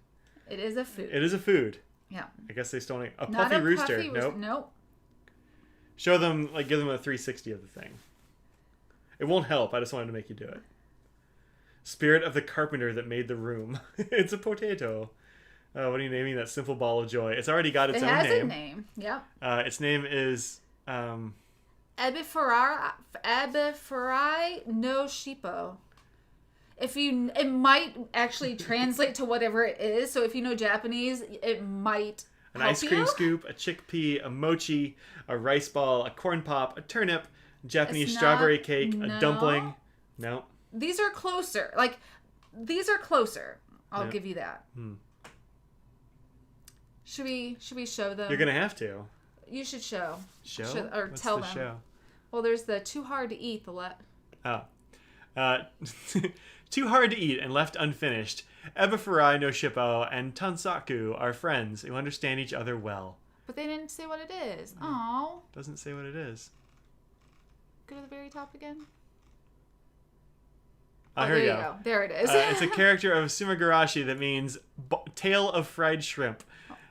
It is a food. It is a food. Yeah. I guess they still need a Not puffy a rooster. puffy Nope. Nope. Show them, give them a 360 of the thing. It won't help. I just wanted to make you do it. Spirit of the carpenter that made the room. It's a potato. What are you naming that simple ball of joy? It's already got its own name. It has a name. Yep. Its name is... Ebiferai no Shippo. It might actually translate to whatever it is. So if you know Japanese, it might an help ice cream you. scoop, a chickpea, a mochi, a rice ball, a corn pop, a turnip, Japanese It's strawberry not- cake, no. a dumpling. No. These are closer. These are closer. I'll give you that. Should we show them? You're gonna have to. You should show. Show? Or What's tell the them. show? Well, there's the too hard to eat. Too hard to eat and left unfinished. Ebifurai no Shippo and Tansaku are friends who understand each other well. But they didn't say what it is. Oh. Doesn't say what it is. Go to the very top again. Here there we you go. go. There it is. It's a character of Sumigarashi that means tail of fried shrimp.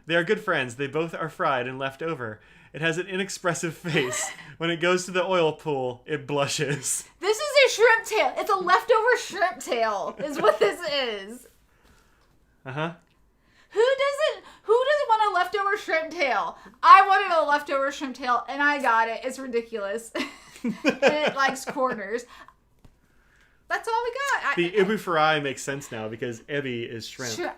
They are good friends. They both are fried and left over. It has an inexpressive face. When it goes to the oil pool, it blushes. This is a shrimp tail. It's a leftover shrimp tail is what this is. Uh-huh. Who doesn't want a leftover shrimp tail? I wanted a leftover shrimp tail and I got it. It's ridiculous. And it likes corners. That's all we got. The Ebifurai makes sense now because ebi is shrimp.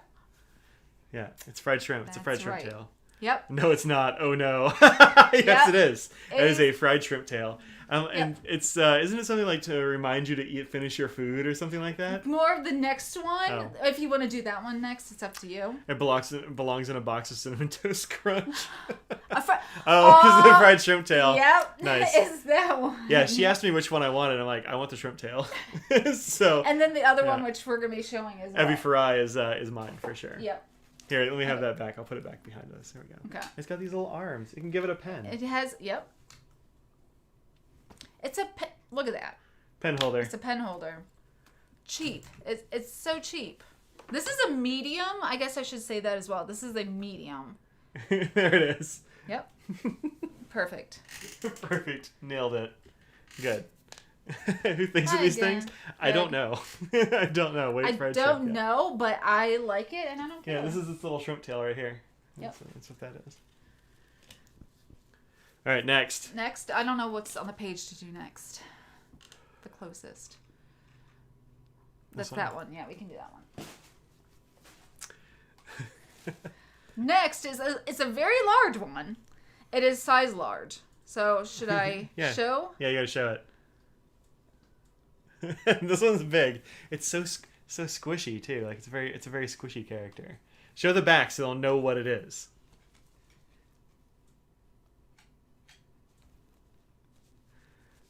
Yeah, it's fried shrimp. It's a fried That's shrimp right. tail. Yep. No, it's not. Oh no. Yes, Yep. it is. It is is. a fried shrimp tail. And it's isn't it something like to remind you to finish your food or something like that? More of the next one. Oh. If you want to do that one next, it's up to you. It belongs in a box of Cinnamon Toast Crunch. Because Because of the fried shrimp tail. Yep. Nice. It's that one. Yeah, she asked me which one I wanted. I'm like, I want the shrimp tail. So And then the other Yeah. one, which we're gonna be showing, is what? Ebifurai is mine for sure. Yep. Here, let me have that back. I'll put it back behind us. There we go. Okay. It's got these little arms. You can give it a pen. It has. Yep. It's a pen. Look at that. Pen holder. It's a pen holder. Cheap. It's so cheap. This is a medium. I guess I should say that as well. This is a medium. There it is. Yep. Perfect. Perfect. Nailed it. Good. Who thinks of Hi things? again, I don't Greg. know. I don't know. Wait I for don't know, but I like it and I don't care. Yeah, this is this little shrimp tail right here. Yep. That's what that is. All right, next. Next, I don't know what's on the page to do next. The closest. That's This one? that one. Yeah, we can do that one. Next it's a very large one. It is size large. So should I Yeah. show? Yeah, you gotta show it. This one's big. It's so squishy too. Like it's a very squishy character. Show the back so they'll know what it is.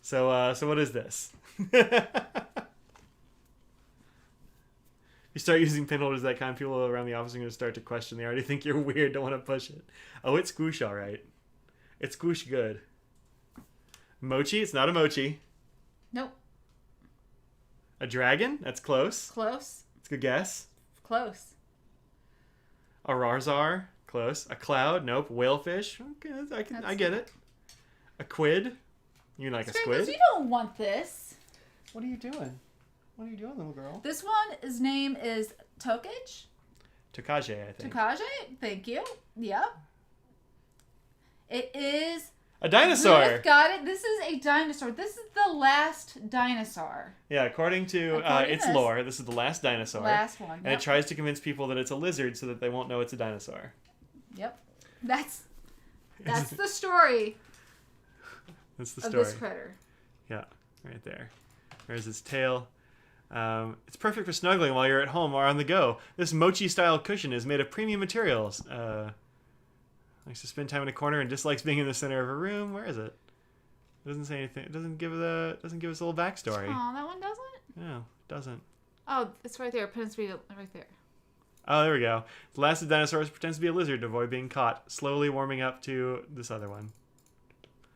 So what is this? You start using pin holders that kind, people around the office are going to start to question. They already think you're weird, don't want to push it. Oh, it's squish all right. It's squish good. Mochi? It's not a mochi. Nope. A dragon? That's close. Close. It's a good guess. Close. A Rarzar? Close. A cloud? Nope. Whalefish? Okay, I get it. A quid? You like a squid? You don't want this. What are you doing? What are you doing, little girl? This one, his name is Tokage. Tokage, I think. Tokage, thank you. Yep. It is... A dinosaur! Ruth got it. This is a dinosaur. This is the last dinosaur. Yeah, according to its lore, this is the last dinosaur. Last one, And it tries to convince people that it's a lizard so that they won't know it's a dinosaur. Yep. That's the story. That's the story. Of this critter. Yeah, right there. There's its tail. It's perfect for snuggling while you're at home or on the go. This mochi-style cushion is made of premium materials. Likes to spend time in a corner and dislikes being in the center of a room. Where is it? It doesn't say anything. It doesn't give us a little backstory. Oh, that one doesn't? No, it doesn't. Oh, it's right there. Pretends to be right there. Oh, there we go. The last of the dinosaurs pretends to be a lizard to avoid being caught, slowly warming up to this other one.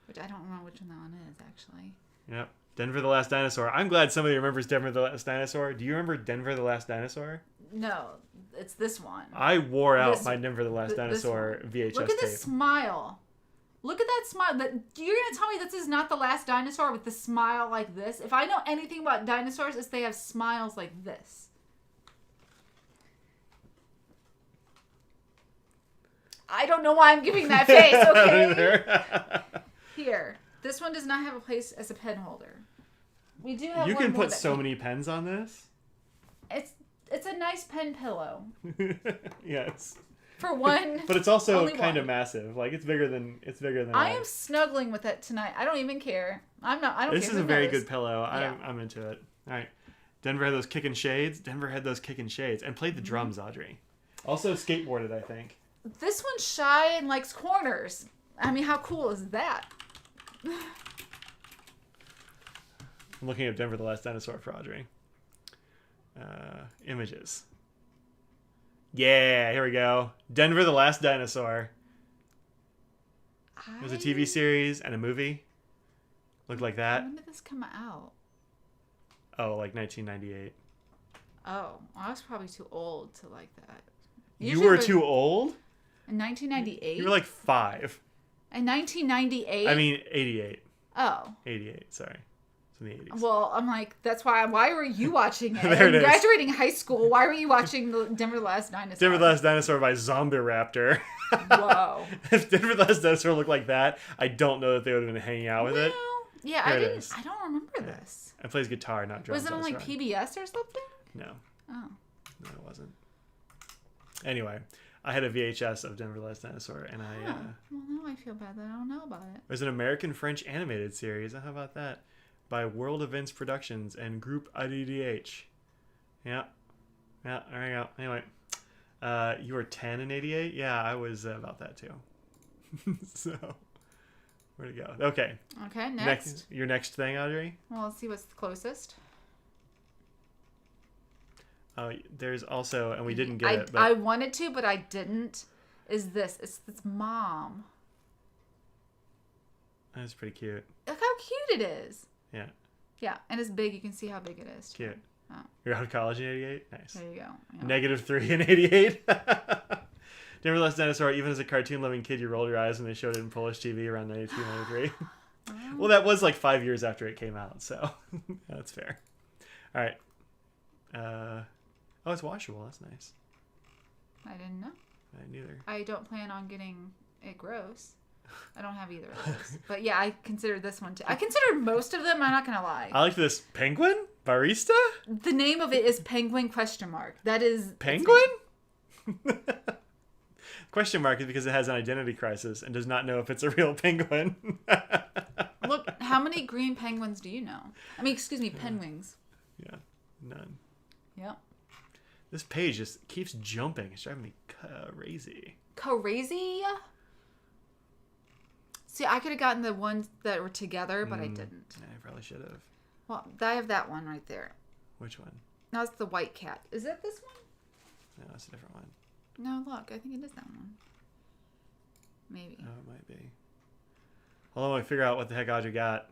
Which I don't remember which one that one is, actually. Yep. Denver the Last Dinosaur. I'm glad somebody remembers Denver the Last Dinosaur. Do you remember Denver the Last Dinosaur? No, it's this one. I wore out my Denver the Last Dinosaur VHS tape. Look at this smile. Look at that smile. You're going to tell me this is not the last dinosaur with the smile like this? If I know anything about dinosaurs, it's they have smiles like this. I don't know why I'm giving that face, okay? Here. This one does not have a place as a pen holder. We do have You one can more put so many pens on this. It's a nice pen pillow. Yes. For one. But it's also kind of massive. Like it's bigger than I am snuggling with it tonight. I don't even care. I don't care. This is a very good pillow. I'm into it. All right. Denver had those kicking shades. And played the drums, Audrey. Also skateboarded, I think. This one's shy and likes corners. I mean, how cool is that? I'm looking at Denver the Last Dinosaur for Audrey. Images. Yeah, here we go. Denver the Last Dinosaur. There's a TV series and a movie. Looked like that. When did this come out? Oh, like 1998. Oh, I was probably too old to like that. You were too old? In 1998? You were like 5. In 1998? I mean, 88. Oh. 88, sorry. It's in the 80s. Well, I'm like, that's why were you watching it? There it is. Graduating high school, why were you watching the Denver the Last Dinosaur? Denver the Last Dinosaur by Zombie Raptor. Whoa. If Denver the Last Dinosaur looked like that, I don't know that they would have been hanging out with it. Yeah, I don't remember this. It plays guitar, not drums. Was it on like PBS or something? No. Oh. No, it wasn't. Anyway, I had a VHS of Denver the Last Dinosaur, and Well, now I feel bad that I don't know about it. There's an American-French animated series. How about that? By World Events Productions and Group IDDH. Yeah. Yeah, there you go. Anyway, you were 10 in 88? Yeah, I was about that too. So, where'd it go? Okay. Okay, next. Your next thing, Audrey? Well, let's see what's the closest. There's also, and we didn't get it, but I wanted to, but I didn't, is this. It's this mom. that's pretty cute. Look how cute it is. Yeah. Yeah, and it's big. You can see how big it is. Cute. Oh. You're out of college in 88? Nice. There you go. Yeah. -3 in 88? Denver the Last Dinosaur, even as a cartoon-loving kid, you rolled your eyes when they showed it in Polish TV around 92, 93. Well, that was like 5 years after it came out, so that's fair. All right. Oh, it's washable. That's nice. I didn't know. I didn't either. I don't plan on getting it gross. I don't have either of those. But yeah, I considered this one too. I considered most of them, I'm not going to lie. I like this penguin? Barista? The name of it is Penguin ? That is... Penguin? Question mark is because it has an identity crisis and does not know if it's a real penguin. Look, how many green penguins do you know? I mean, excuse me, penguins. Yeah, none. Yep. This page just keeps jumping. It's driving me crazy. Crazy? See, I could have gotten the ones that were together, but I didn't. Yeah, I probably should have. Well, I have that one right there. Which one? No, it's the white cat. Is it this one? No, that's a different one. No, look. I think it is that one. Maybe. Oh, it might be. Hold on, let me figure out what the heck Audrey got.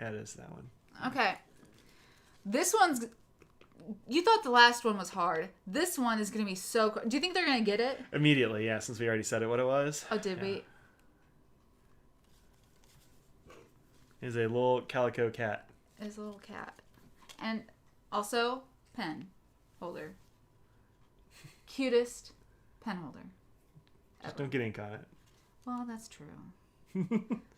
Yeah, it is that one. Okay. This one's... You thought the last one was hard. This one is going to be so... Do you think they're going to get it? Immediately, yeah, since we already said it what it was. Oh, did we? Is a little calico cat. It's a little cat. And also, pen holder. Cutest pen holder. Just don't get ink on it. Well, that's true.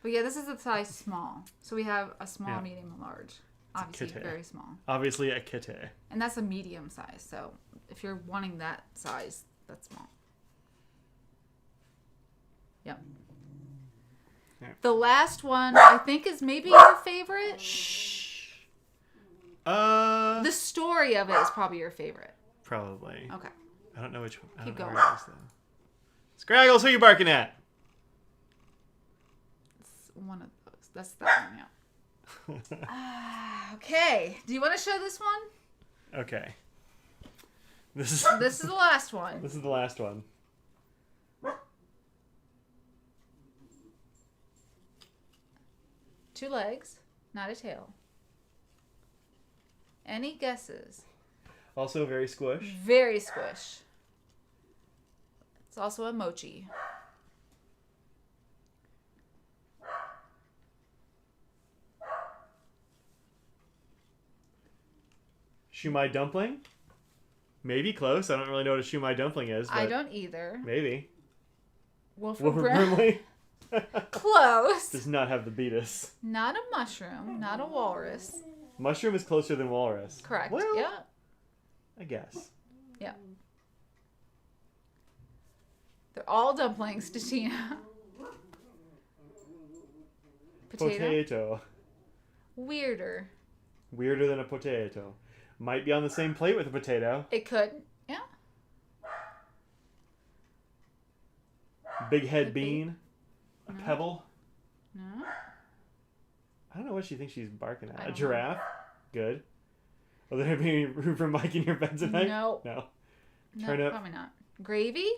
But yeah, this is the size small. So we have a small, medium, and large. Obviously, very small. Obviously, a kitty. And that's a medium size. So if you're wanting that size, that's small. Yep. Yeah. The last one, I think, is maybe your favorite. Shh. The story of it is probably your favorite. Probably. Okay. I don't know which one. Keep going. Scraggles, who are you barking at? It's one of those. That's that one, yeah. Okay. Do you want to show this one? Okay. This is the last one. This is the last one. Two legs, not a tail. Any guesses? Also very squish. Very squish. It's also a mochi. Shumai dumpling? Maybe close. I don't really know what a shumai dumpling is. But I don't either. Maybe. Wilford Brimley. Brimley? Close. Does not have the beatus. Not a mushroom. Not a walrus. Mushroom is closer than walrus. Correct. Well, yeah. I guess. Yeah. They're all dumplings to Tina. Potato. Weirder. Weirder than a potato. Might be on the same plate with a potato. It could. Yeah. Big head bean. A No. pebble. No. I don't know what she thinks she's barking at. I A don't giraffe. Good. Will there be any room for Mike in your bed tonight? No. No. No, Turnip. probably not. Gravy?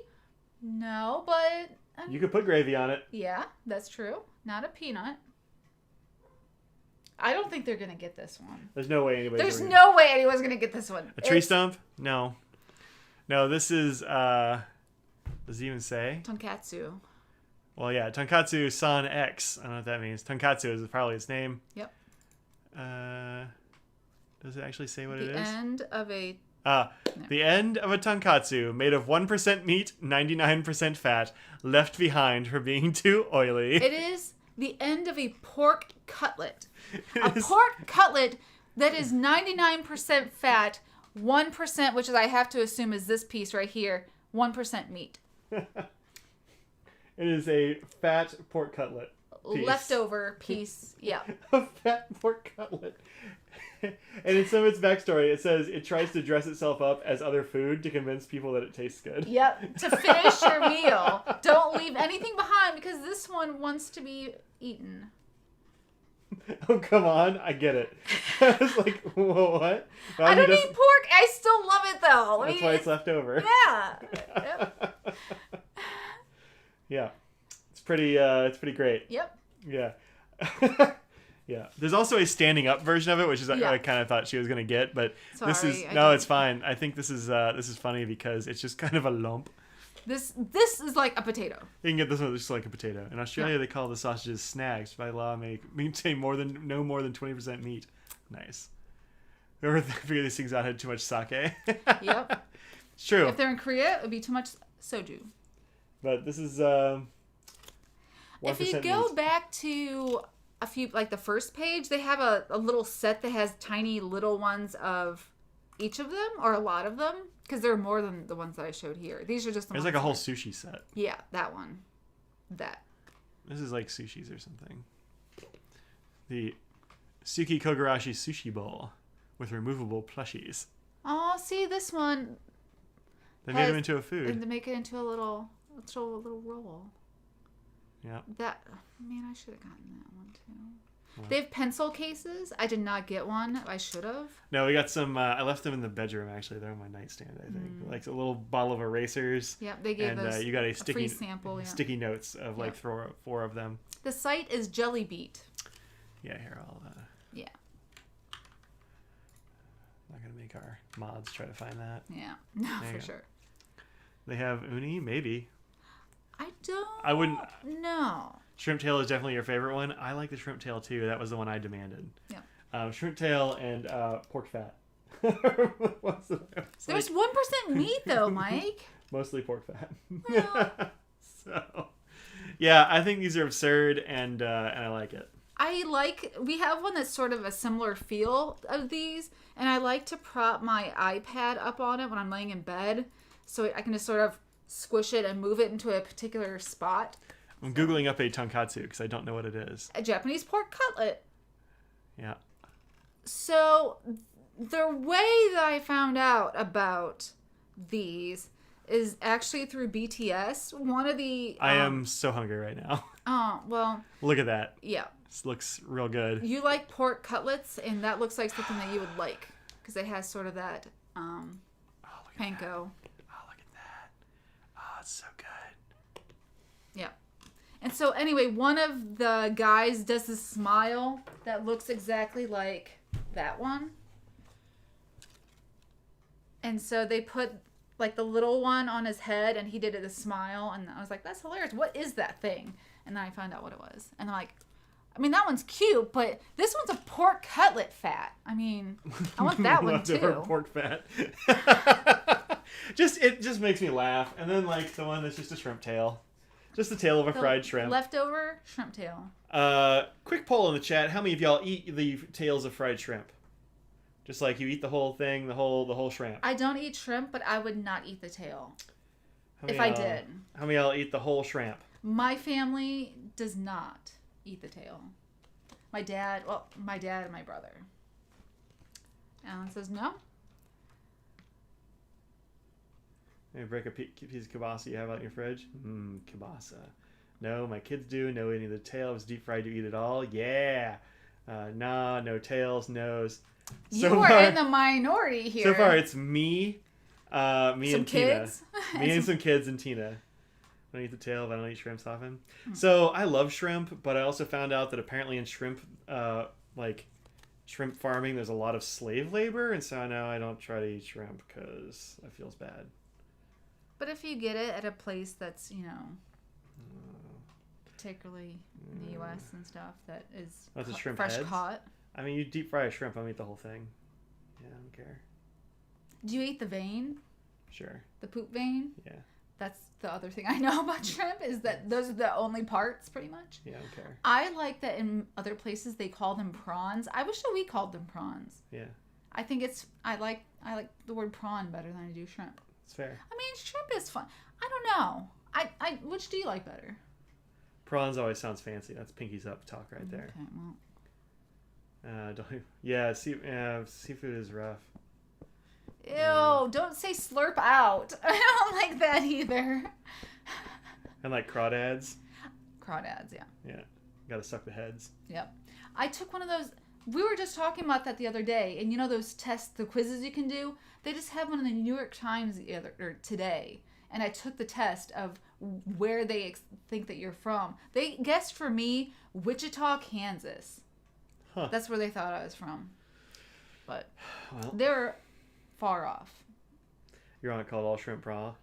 No, but... You could put gravy on it. Yeah, that's true. Not a peanut. I don't think they're going to get this one. There's no way anybody's There's gonna... no way anyone's going to get this one. A tree stump? No. No, this is, does it even say? Tonkatsu. Well, yeah, Tonkatsu San X. I don't know what that means. Tonkatsu is probably its name. Yep. Does it actually say what it is? The end of a... The end of a tonkatsu made of 1% meat, 99% fat, left behind for being too oily. It is the end of a pork cutlet. Pork cutlet that is 99% fat, 1%, which is I have to assume is this piece right here, 1% meat. It is a fat pork cutlet. Piece. Leftover piece, yeah. A fat pork cutlet. And in some of its backstory, it says it tries to dress itself up as other food to convince people that it tastes good. Yep, to finish your meal. Don't leave anything behind because this one wants to be eaten. Oh, come on. I get it. I was like, whoa, what? I don't eat pork. I still love it, though. That's why it's left over. Yeah. Yep. Yeah. It's pretty great. Yep. Yeah. Yeah. There's also a standing up version of it, which is Yeah. I kind of thought she was going to get, but this is Sorry, no, it's fine. I think this is funny because it's just kind of a lump. This is like a potato. You can get this one just like a potato. In Australia, they call the sausages snags. By law, maintain no more than 20% meat. Nice. Whoever figured these things out had too much sake. Yep. It's true. If they're in Korea, it would be too much soju. But this is 1% If you go meat. back to a few, like the first page, they have a little set that has tiny little ones of each of them, or a lot of them, because there are more than the ones that I showed here. These are just the There's ones like a whole that- sushi set. Yeah, that one. That. This is like sushis or something. The Suki Kogarashi Sushi Bowl with removable plushies. Oh, see this one. They made them into a And food. to make it into a little roll. Yeah. That, man, I should have gotten that one too. They have pencil cases. I did not get one. I should have. No, we got some. I left them in the bedroom. Actually, they're on my nightstand. I think like a little bottle of erasers. Yep, they gave us you got a free sample. Yeah. Sticky notes of like four of them. The site is Jelly Beat. Yeah, here I'll. Yeah. I'm not gonna make our mods try to find that. Yeah, no, for sure. They have uni, maybe. I don't. I wouldn't. No. Shrimp tail is definitely your favorite one. I like the shrimp tail too. That was the one I demanded. Yeah. Shrimp tail and pork fat. There's 1% meat though, Mike. Mostly pork fat. Well, So, yeah, I think these are absurd, and I like it. We have one that's sort of a similar feel of these, and I like to prop my iPad up on it when I'm laying in bed, so I can just sort of squish it and move it into a particular spot. I'm Googling up a tonkatsu because I don't know what it is. A Japanese pork cutlet. Yeah. So the way that I found out about these is actually through BTS. One of the... I am so hungry right now. Oh, well... Look at that. Yeah. This looks real good. You like pork cutlets, and that looks like something that you would like. Because it has sort of that panko. Oh, look at that. Oh, it's so good. Yeah. And so anyway, one of the guys does this smile that looks exactly like that one. And so they put like the little one on his head and he did it a smile. And I was like, that's hilarious. What is that thing? And then I found out what it was. And I'm like, I mean, that one's cute, but this one's a pork cutlet fat. I mean, I want that one too. Pork fat. It just makes me laugh. And then like the one that's just a shrimp tail. Just the tail of a fried shrimp. Leftover shrimp tail. Quick poll in the chat. How many of y'all eat the tails of fried shrimp? Just like you eat the whole thing, the whole shrimp. I don't eat shrimp, but I would not eat the tail. If I did. How many of y'all eat the whole shrimp? My family does not eat the tail. My dad and my brother. Alan says no. Maybe break a piece of kielbasa you have out in your fridge. Kielbasa. No, my kids do. No eating the tail. It was deep fried. You eat it all. Yeah. Nah, no tails, nose. You are in the minority here. So far, it's me and kids? Tina. Me and some kids and Tina. I don't eat the tail, but I don't eat shrimp often. So I love shrimp, but I also found out that apparently in shrimp, shrimp farming, there's a lot of slave labor, and so now I don't try to eat shrimp because it feels bad. But if you get it at a place that's, particularly in the U.S. and stuff, that is fresh caught. I mean, you deep fry a shrimp, I'll eat the whole thing. Yeah, I don't care. Do you eat the vein? Sure. The poop vein? Yeah. That's the other thing I know about shrimp is that those are the only parts, pretty much. Yeah, I don't care. I like that in other places they call them prawns. I wish that we called them prawns. Yeah. I think I like the word prawn better than I do shrimp. It's fair. I mean, shrimp is fun. I don't know. I which do you like better? Prawns always sounds fancy. That's Pinky's Up talk right there. Okay, well. Seafood is rough. Ew, don't say slurp out. I don't like that either. And like crawdads. Crawdads, yeah. Yeah. Gotta suck the heads. Yep. I took one of those. We were just talking about that the other day. And you know those tests, the quizzes you can do? They just have one in the New York Times today. And I took the test of where they think that you're from. They guessed for me Wichita, Kansas. Huh. That's where they thought I was from. But they're far off. You're on it called all shrimp praw.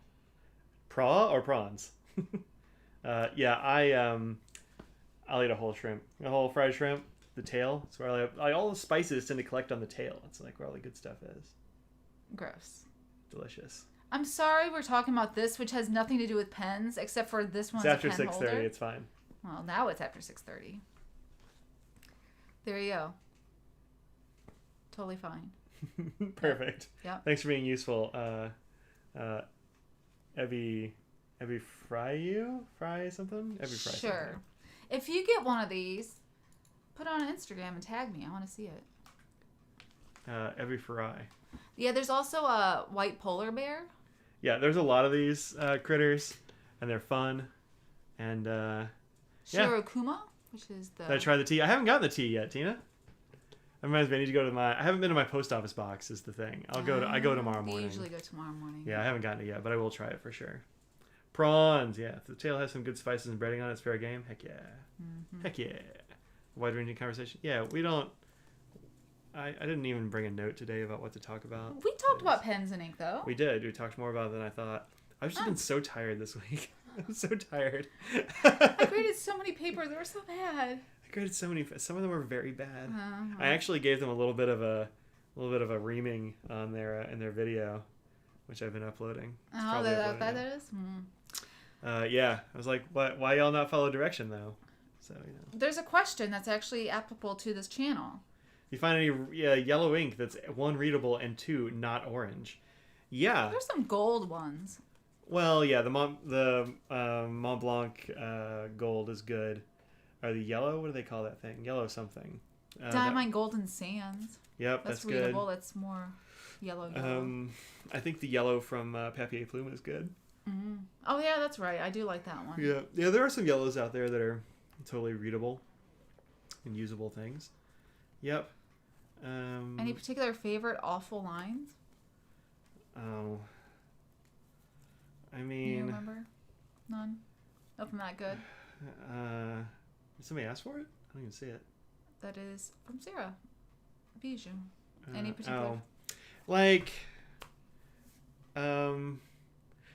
Praw or prawns? I'll eat a whole shrimp. A whole fried shrimp. The tail. It's where all the spices tend to collect on the tail. It's like where all the good stuff is. Gross. Delicious. I'm sorry we're talking about this, which has nothing to do with pens, except for this one's after a pen 6:30. holder. It's fine. Well, now it's after 6:30. There you go. Totally fine. Perfect. Yeah. Thanks for being useful. Evie fry something? Evie fry sure. something. If you get one of these, put it on Instagram and tag me. I want to see it. Evie fry. Yeah, there's also a white polar bear. Yeah, there's a lot of these critters, and they're fun. And Shirokuma, Which is the... Did I try the tea? I haven't gotten the tea yet, Tina. That reminds me, I need to go to I haven't been to my post office box is the thing. I go tomorrow morning. You usually go tomorrow morning. Yeah, I haven't gotten it yet, but I will try it for sure. Prawns, yeah. If the tail has some good spices and breading on it, it's fair game. Heck yeah. Mm-hmm. Heck yeah. Wide-ranging conversation. Yeah, we don't... I didn't even bring a note today about what to talk about. We talked about pens and ink, though. We did. We talked more about it than I thought. I've just been so tired this week. I'm so tired. I graded so many papers. They were so bad. I graded so many. Some of them were very bad. Uh-huh. I actually gave them a little bit of a reaming on their in their video, which I've been uploading. Oh, that is? Yeah. I was like, why y'all not follow direction, though? So, There's a question that's actually applicable to this channel. You find any yellow ink that's 1, readable, and 2, not orange? Yeah. There's some gold ones. Well, yeah, the Mont Blanc gold is good. Or the yellow? What do they call that thing? Yellow something. Diamond Golden Sands. Yep, that's readable. good. That's more yellow. I think the yellow from Papier Plume is good. Mm-hmm. Oh, yeah, that's right. I do like that one. Yeah, there are some yellows out there that are totally readable and usable things. Yep. Any particular favorite awful lines? Oh. I mean... You remember? None? Nothing that good? Did somebody ask for it? I don't even see it. That is from Sarah. Bijou. Any particular... Oh. Like...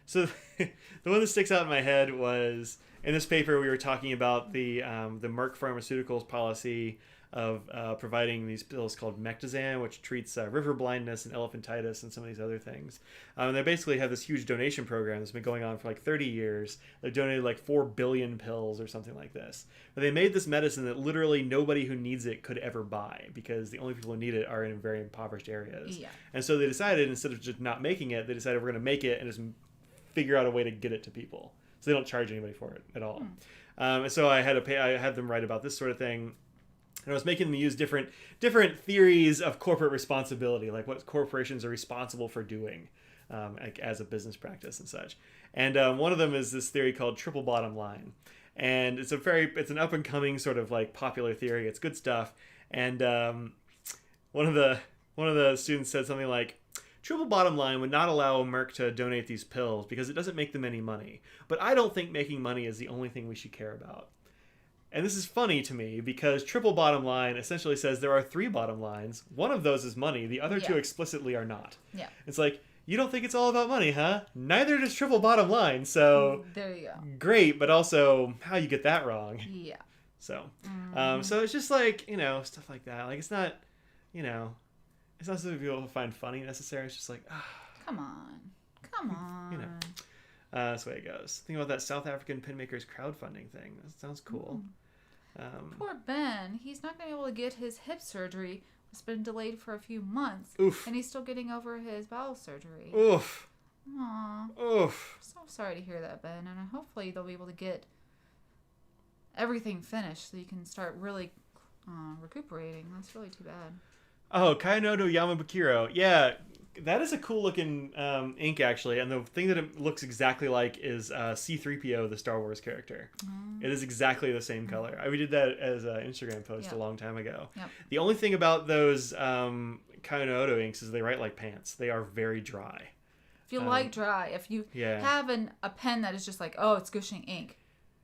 So the one that sticks out in my head was... In this paper, we were talking about the Merck Pharmaceuticals policy of providing these pills called Mectizan, which treats river blindness and elephantitis and some of these other things. They basically have this huge donation program that's been going on for like 30 years. They've donated like 4 billion pills or something like this. But they made this medicine that literally nobody who needs it could ever buy because the only people who need it are in very impoverished areas. Yeah. And so they decided, instead of just not making it, they decided we're going to make it and just figure out a way to get it to people. So they don't charge anybody for it at all. And so I had them write about this sort of thing. And I was making them use different theories of corporate responsibility, like what corporations are responsible for doing like as a business practice and such. And one of them is this theory called triple bottom line. And it's an up-and-coming sort of like popular theory. It's good stuff. And one of the students said something like, triple bottom line would not allow Merck to donate these pills because it doesn't make them any money. But I don't think making money is the only thing we should care about. And this is funny to me because triple bottom line essentially says there are 3 bottom lines. One of those is money. The other 2 explicitly are not. Yeah. It's like, you don't think it's all about money, huh? Neither does triple bottom line. So there you go. Great, but also how you get that wrong. Yeah. So, so it's just like, stuff like that. Like it's not, it's not something people find funny necessarily. It's just like, come on. That's the way it goes. Think about that South African pen makers crowdfunding thing. That sounds cool. Poor Ben. He's not going to be able to get his hip surgery. It's been delayed for a few months. Oof. And he's still getting over his bowel surgery. Oof. Aw. Oof. So sorry to hear that, Ben. And hopefully they'll be able to get everything finished so you can start really recuperating. That's really too bad. Oh, Kainodo Yamabukiro. Yeah, that is a cool looking ink, actually. And the thing that it looks exactly like is C-3PO, the Star Wars character. It is exactly the same color. We did that as an Instagram post a long time ago. Yep. The only thing about those Kainodo inks is they write like pants. They are very dry. If you like dry, if you have a pen that is just like, oh, it's gushing ink.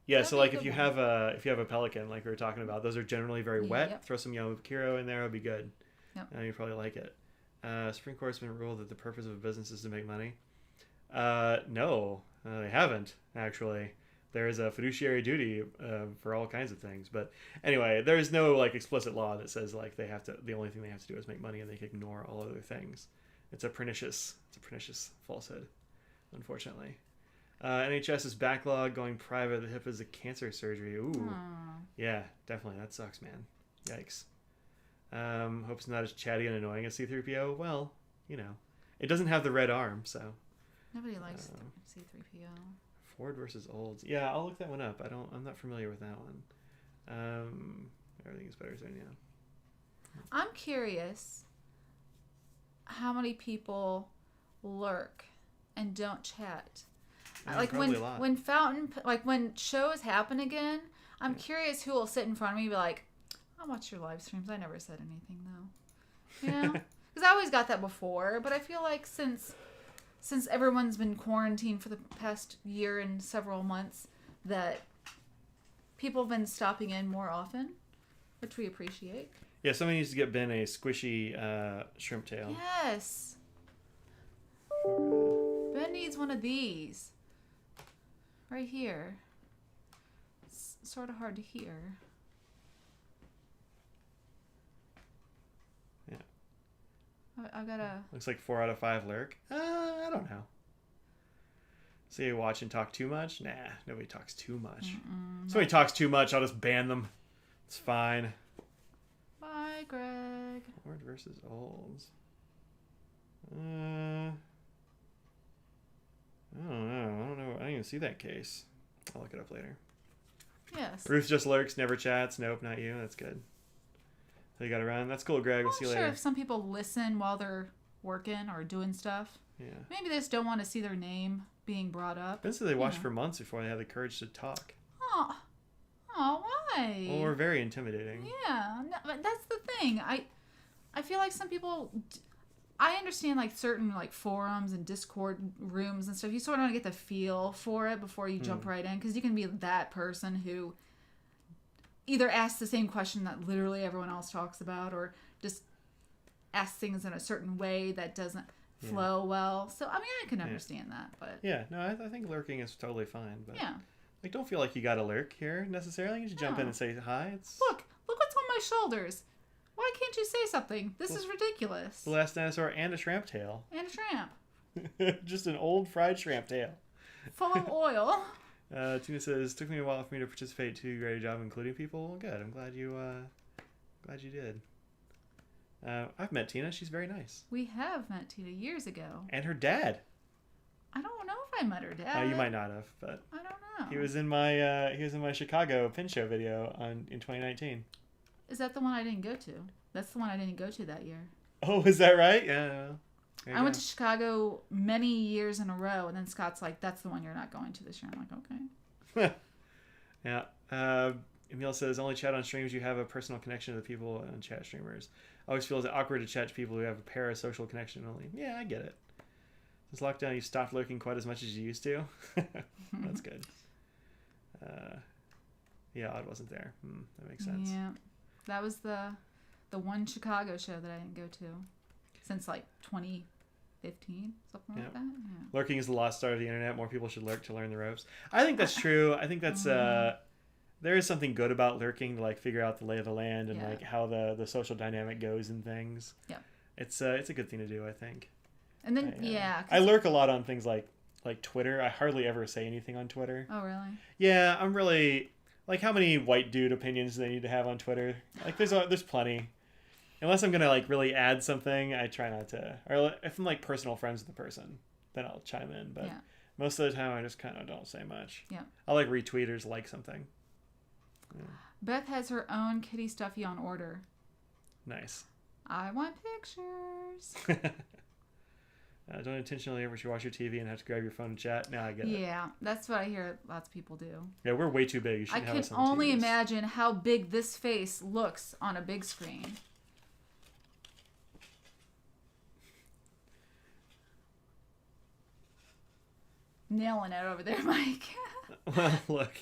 Yeah, so like if you have a Pelican, like we were talking about, those are generally very wet. Yep. Throw some Yamabukiro in there, it'll be good. Yep. You probably like it. Supreme Court's been ruled that the purpose of a business is to make money. No, they haven't, actually. There is a fiduciary duty for all kinds of things. But anyway, there is no like explicit law that says like the only thing they have to do is make money and they can ignore all other things. It's a pernicious falsehood, unfortunately. NHS is backlog going private. The hip is a cancer surgery. Ooh. Aww. Yeah, definitely. That sucks, man. Yikes. Hope it's not as chatty and annoying as C-3PO. Well, it doesn't have the red arm, so. Nobody likes C-3PO. Ford versus Olds. Yeah, I'll look that one up. I'm not familiar with that one. Everything is better soon, yeah. I'm curious how many people lurk and don't chat. Like when shows happen again, I'm curious who will sit in front of me and be like, I watch your live streams. I never said anything, though. You know? Because I always got that before, but I feel like since everyone's been quarantined for the past year and several months, that people have been stopping in more often, which we appreciate. Yeah, somebody needs to get Ben a squishy shrimp tail. Yes. Ben needs one of these. Right here. It's sort of hard to hear. Yeah. I gotta... Looks like 4 out of 5 lurk. I don't know. So you watch and talk too much? Nah, nobody talks too much. If somebody talks too much, I'll just ban them. It's fine. Bye, Greg. Old versus olds. I don't know. I didn't even see that case. I'll look it up later. Yes. Ruth just lurks, never chats. Nope, not you. That's good. So you got to run. That's cool, Greg. We'll see you sure later. If some people listen while they're working or doing stuff. Yeah. Maybe they just don't want to see their name being brought up. Ben said they watched for months before they had the courage to talk. Oh, why? Well, we're very intimidating. Yeah, no, but that's the thing. I feel like some people... I understand like certain like forums and Discord rooms and stuff. You sort of want to get the feel for it before you jump right in, because you can be that person who either asks the same question that literally everyone else talks about, or just asks things in a certain way that doesn't flow well. So I mean, I can understand that, but no, I think lurking is totally fine. But like, don't feel like you got to lurk here necessarily. You just jump in and say hi. It's look what's on my shoulders. Why can't you say something? This is ridiculous. The last dinosaur and a shrimp tail. And a shrimp. Just an old fried shrimp tail. Full of oil. Tina says, took me a while for me to participate too. Great job including people. Well, good. I'm glad you did. I've met Tina. She's very nice. We have met Tina years ago. And her dad. I don't know if I met her dad. You might not have, but I don't know. He was in my Chicago pin show video in 2019. Is that the one I didn't go to? That's the one I didn't go to that year. Oh, is that right? Yeah. I went to Chicago many years in a row, and then Scott's like, that's the one you're not going to this year. I'm like, okay. Yeah. Emil says, only chat on streams you have a personal connection to the people on chat streamers. Always feels awkward to chat to people who have a parasocial connection only. Yeah, I get it. Since lockdown, you stopped lurking quite as much as you used to. That's good. Yeah, Odd wasn't there. That makes sense. Yeah. That was the one Chicago show that I didn't go to since like 2015, something like that. Yeah. Lurking is the lost art of the internet. More people should lurk to learn the ropes. I think that's true. I think that's there is something good about lurking to like figure out the lay of the land and like how the social dynamic goes and things. Yeah. It's a good thing to do, I think. And then I lurk a lot on things like Twitter. I hardly ever say anything on Twitter. Oh, really? Yeah, I'm really like, how many white dude opinions do they need to have on Twitter? Like, there's plenty. Unless I'm gonna like really add something, I try not to. Or if I'm like personal friends with the person, then I'll chime in. But most of the time, I just kind of don't say much. Yeah. I'll like retweet or like something. Yeah. Beth has her own kitty stuffy on order. Nice. I want pictures. Don't intentionally ever watch your TV and have to grab your phone and chat. Now I get it. Yeah, that's what I hear lots of people do. Yeah, we're way too big. I can only imagine how big this face looks on a big screen. Nailing it over there, Mike. Well, look.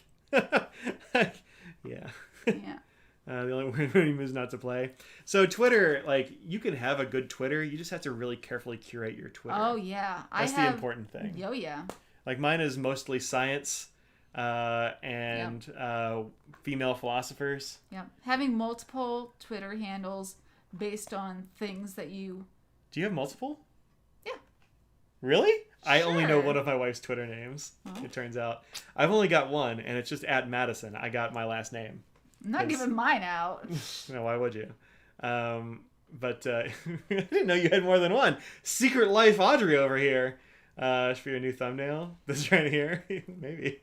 Yeah. Yeah. The only word is not to play. So Twitter, like, you can have a good Twitter. You just have to really carefully curate your Twitter. Oh, yeah. That's the important thing. Oh, yeah. Like, mine is mostly science and female philosophers. Yeah. Having multiple Twitter handles based on things that you... Do you have multiple? Yeah. Really? Sure. I only know one of my wife's Twitter names, it turns out. I've only got one, and it's just @Madison. I got my last name. I'm not giving mine out. No, why would you? But I didn't know you had more than one. Secret Life Audrey over here. Should be a new thumbnail. This right here. Maybe.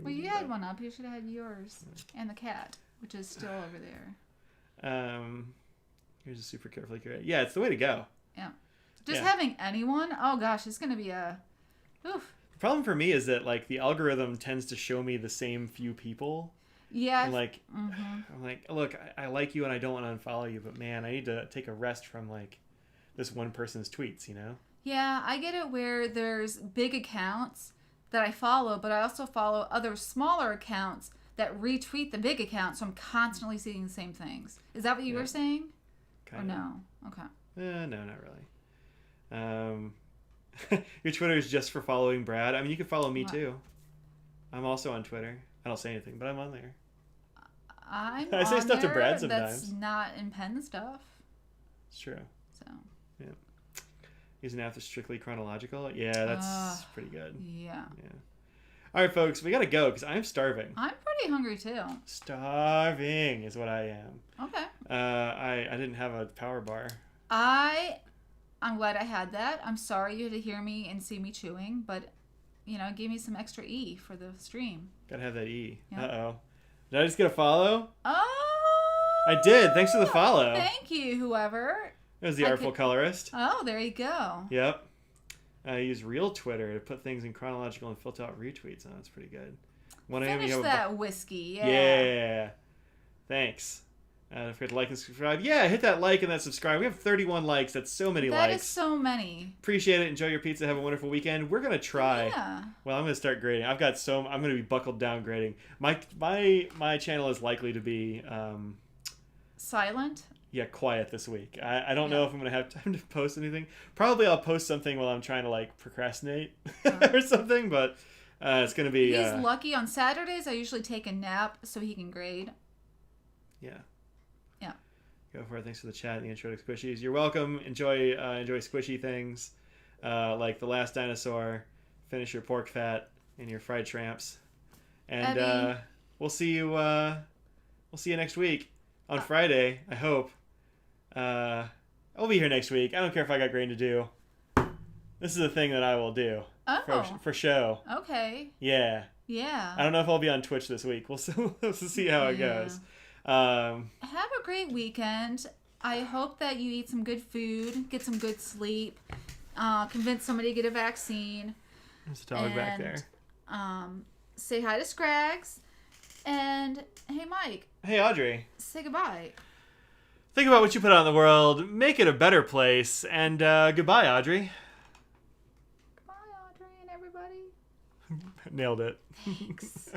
Well, you had one up. You should have had yours. And the cat, which is still over there. Here's a super carefully curated. Yeah, it's the way to go. Yeah. Just having anyone, oh gosh, it's going to be a... Oof. The problem for me is that like the algorithm tends to show me the same few people. Yeah. And like, I'm like, look, I like you and I don't want to unfollow you, but man, I need to take a rest from like this one person's tweets, you know? Yeah, I get it where there's big accounts that I follow, but I also follow other smaller accounts that retweet the big account, so I'm constantly seeing the same things. Is that what you were saying? Kind or no? Okay. No, not really. Your Twitter is just for following Brad. I mean, you can follow me too. I'm also on Twitter. I don't say anything, but I'm on there. I say stuff to Brad sometimes. That's not in pen stuff. It's true. So. Yeah. Using an app that's strictly chronological. Yeah, that's pretty good. Yeah. All right, folks, we gotta go because I'm starving. I'm pretty hungry too. Starving is what I am. Okay. I didn't have a power bar. I'm glad I had that. I'm sorry you had to hear me and see me chewing, but you know, it gave me some extra E for the stream. Gotta have that E. Yeah. Uh-oh. Did I just get a follow? Oh! I did. Thanks for the follow. Thank you, whoever. It was the Artful Colorist. Oh, there you go. Yep. I use real Twitter to put things in chronological and filter out retweets. Oh, that's pretty good. Finish that whiskey. Yeah. Yeah. Thanks. Don't forget to like and subscribe. Yeah, hit that like and that subscribe. We have 31 likes. That's so many likes. That is so many. Appreciate it. Enjoy your pizza. Have a wonderful weekend. We're gonna try. Yeah. Well, I'm gonna start grading. I'm gonna be buckled down grading. My channel is likely to be silent. Yeah, quiet this week. I don't know if I'm gonna have time to post anything. Probably I'll post something while I'm trying to like procrastinate or something. But it's gonna be. He's lucky. On Saturdays, I usually take a nap so he can grade. Yeah. Yeah. Go for it. Thanks for the chat and the intro to squishies. You're welcome. Enjoy squishy things, like the last dinosaur. Finish your pork fat and your fried shrimps, and we'll see you. We'll see you next week on Friday. I hope. I'll be here next week. I don't care if I got grading to do. This is a thing that I will do. Oh. For show. Okay. Yeah. Yeah. I don't know if I'll be on Twitch this week. We'll see how it goes. Have a great weekend. I hope that you eat some good food, get some good sleep, convince somebody to get a vaccine. There's a dog back there. Say hi to Scrags. And hey, Mike. Hey, Audrey. Say goodbye. Think about what you put out in the world. Make it a better place. And goodbye, Audrey. Goodbye, Audrey and everybody. Nailed it. Thanks.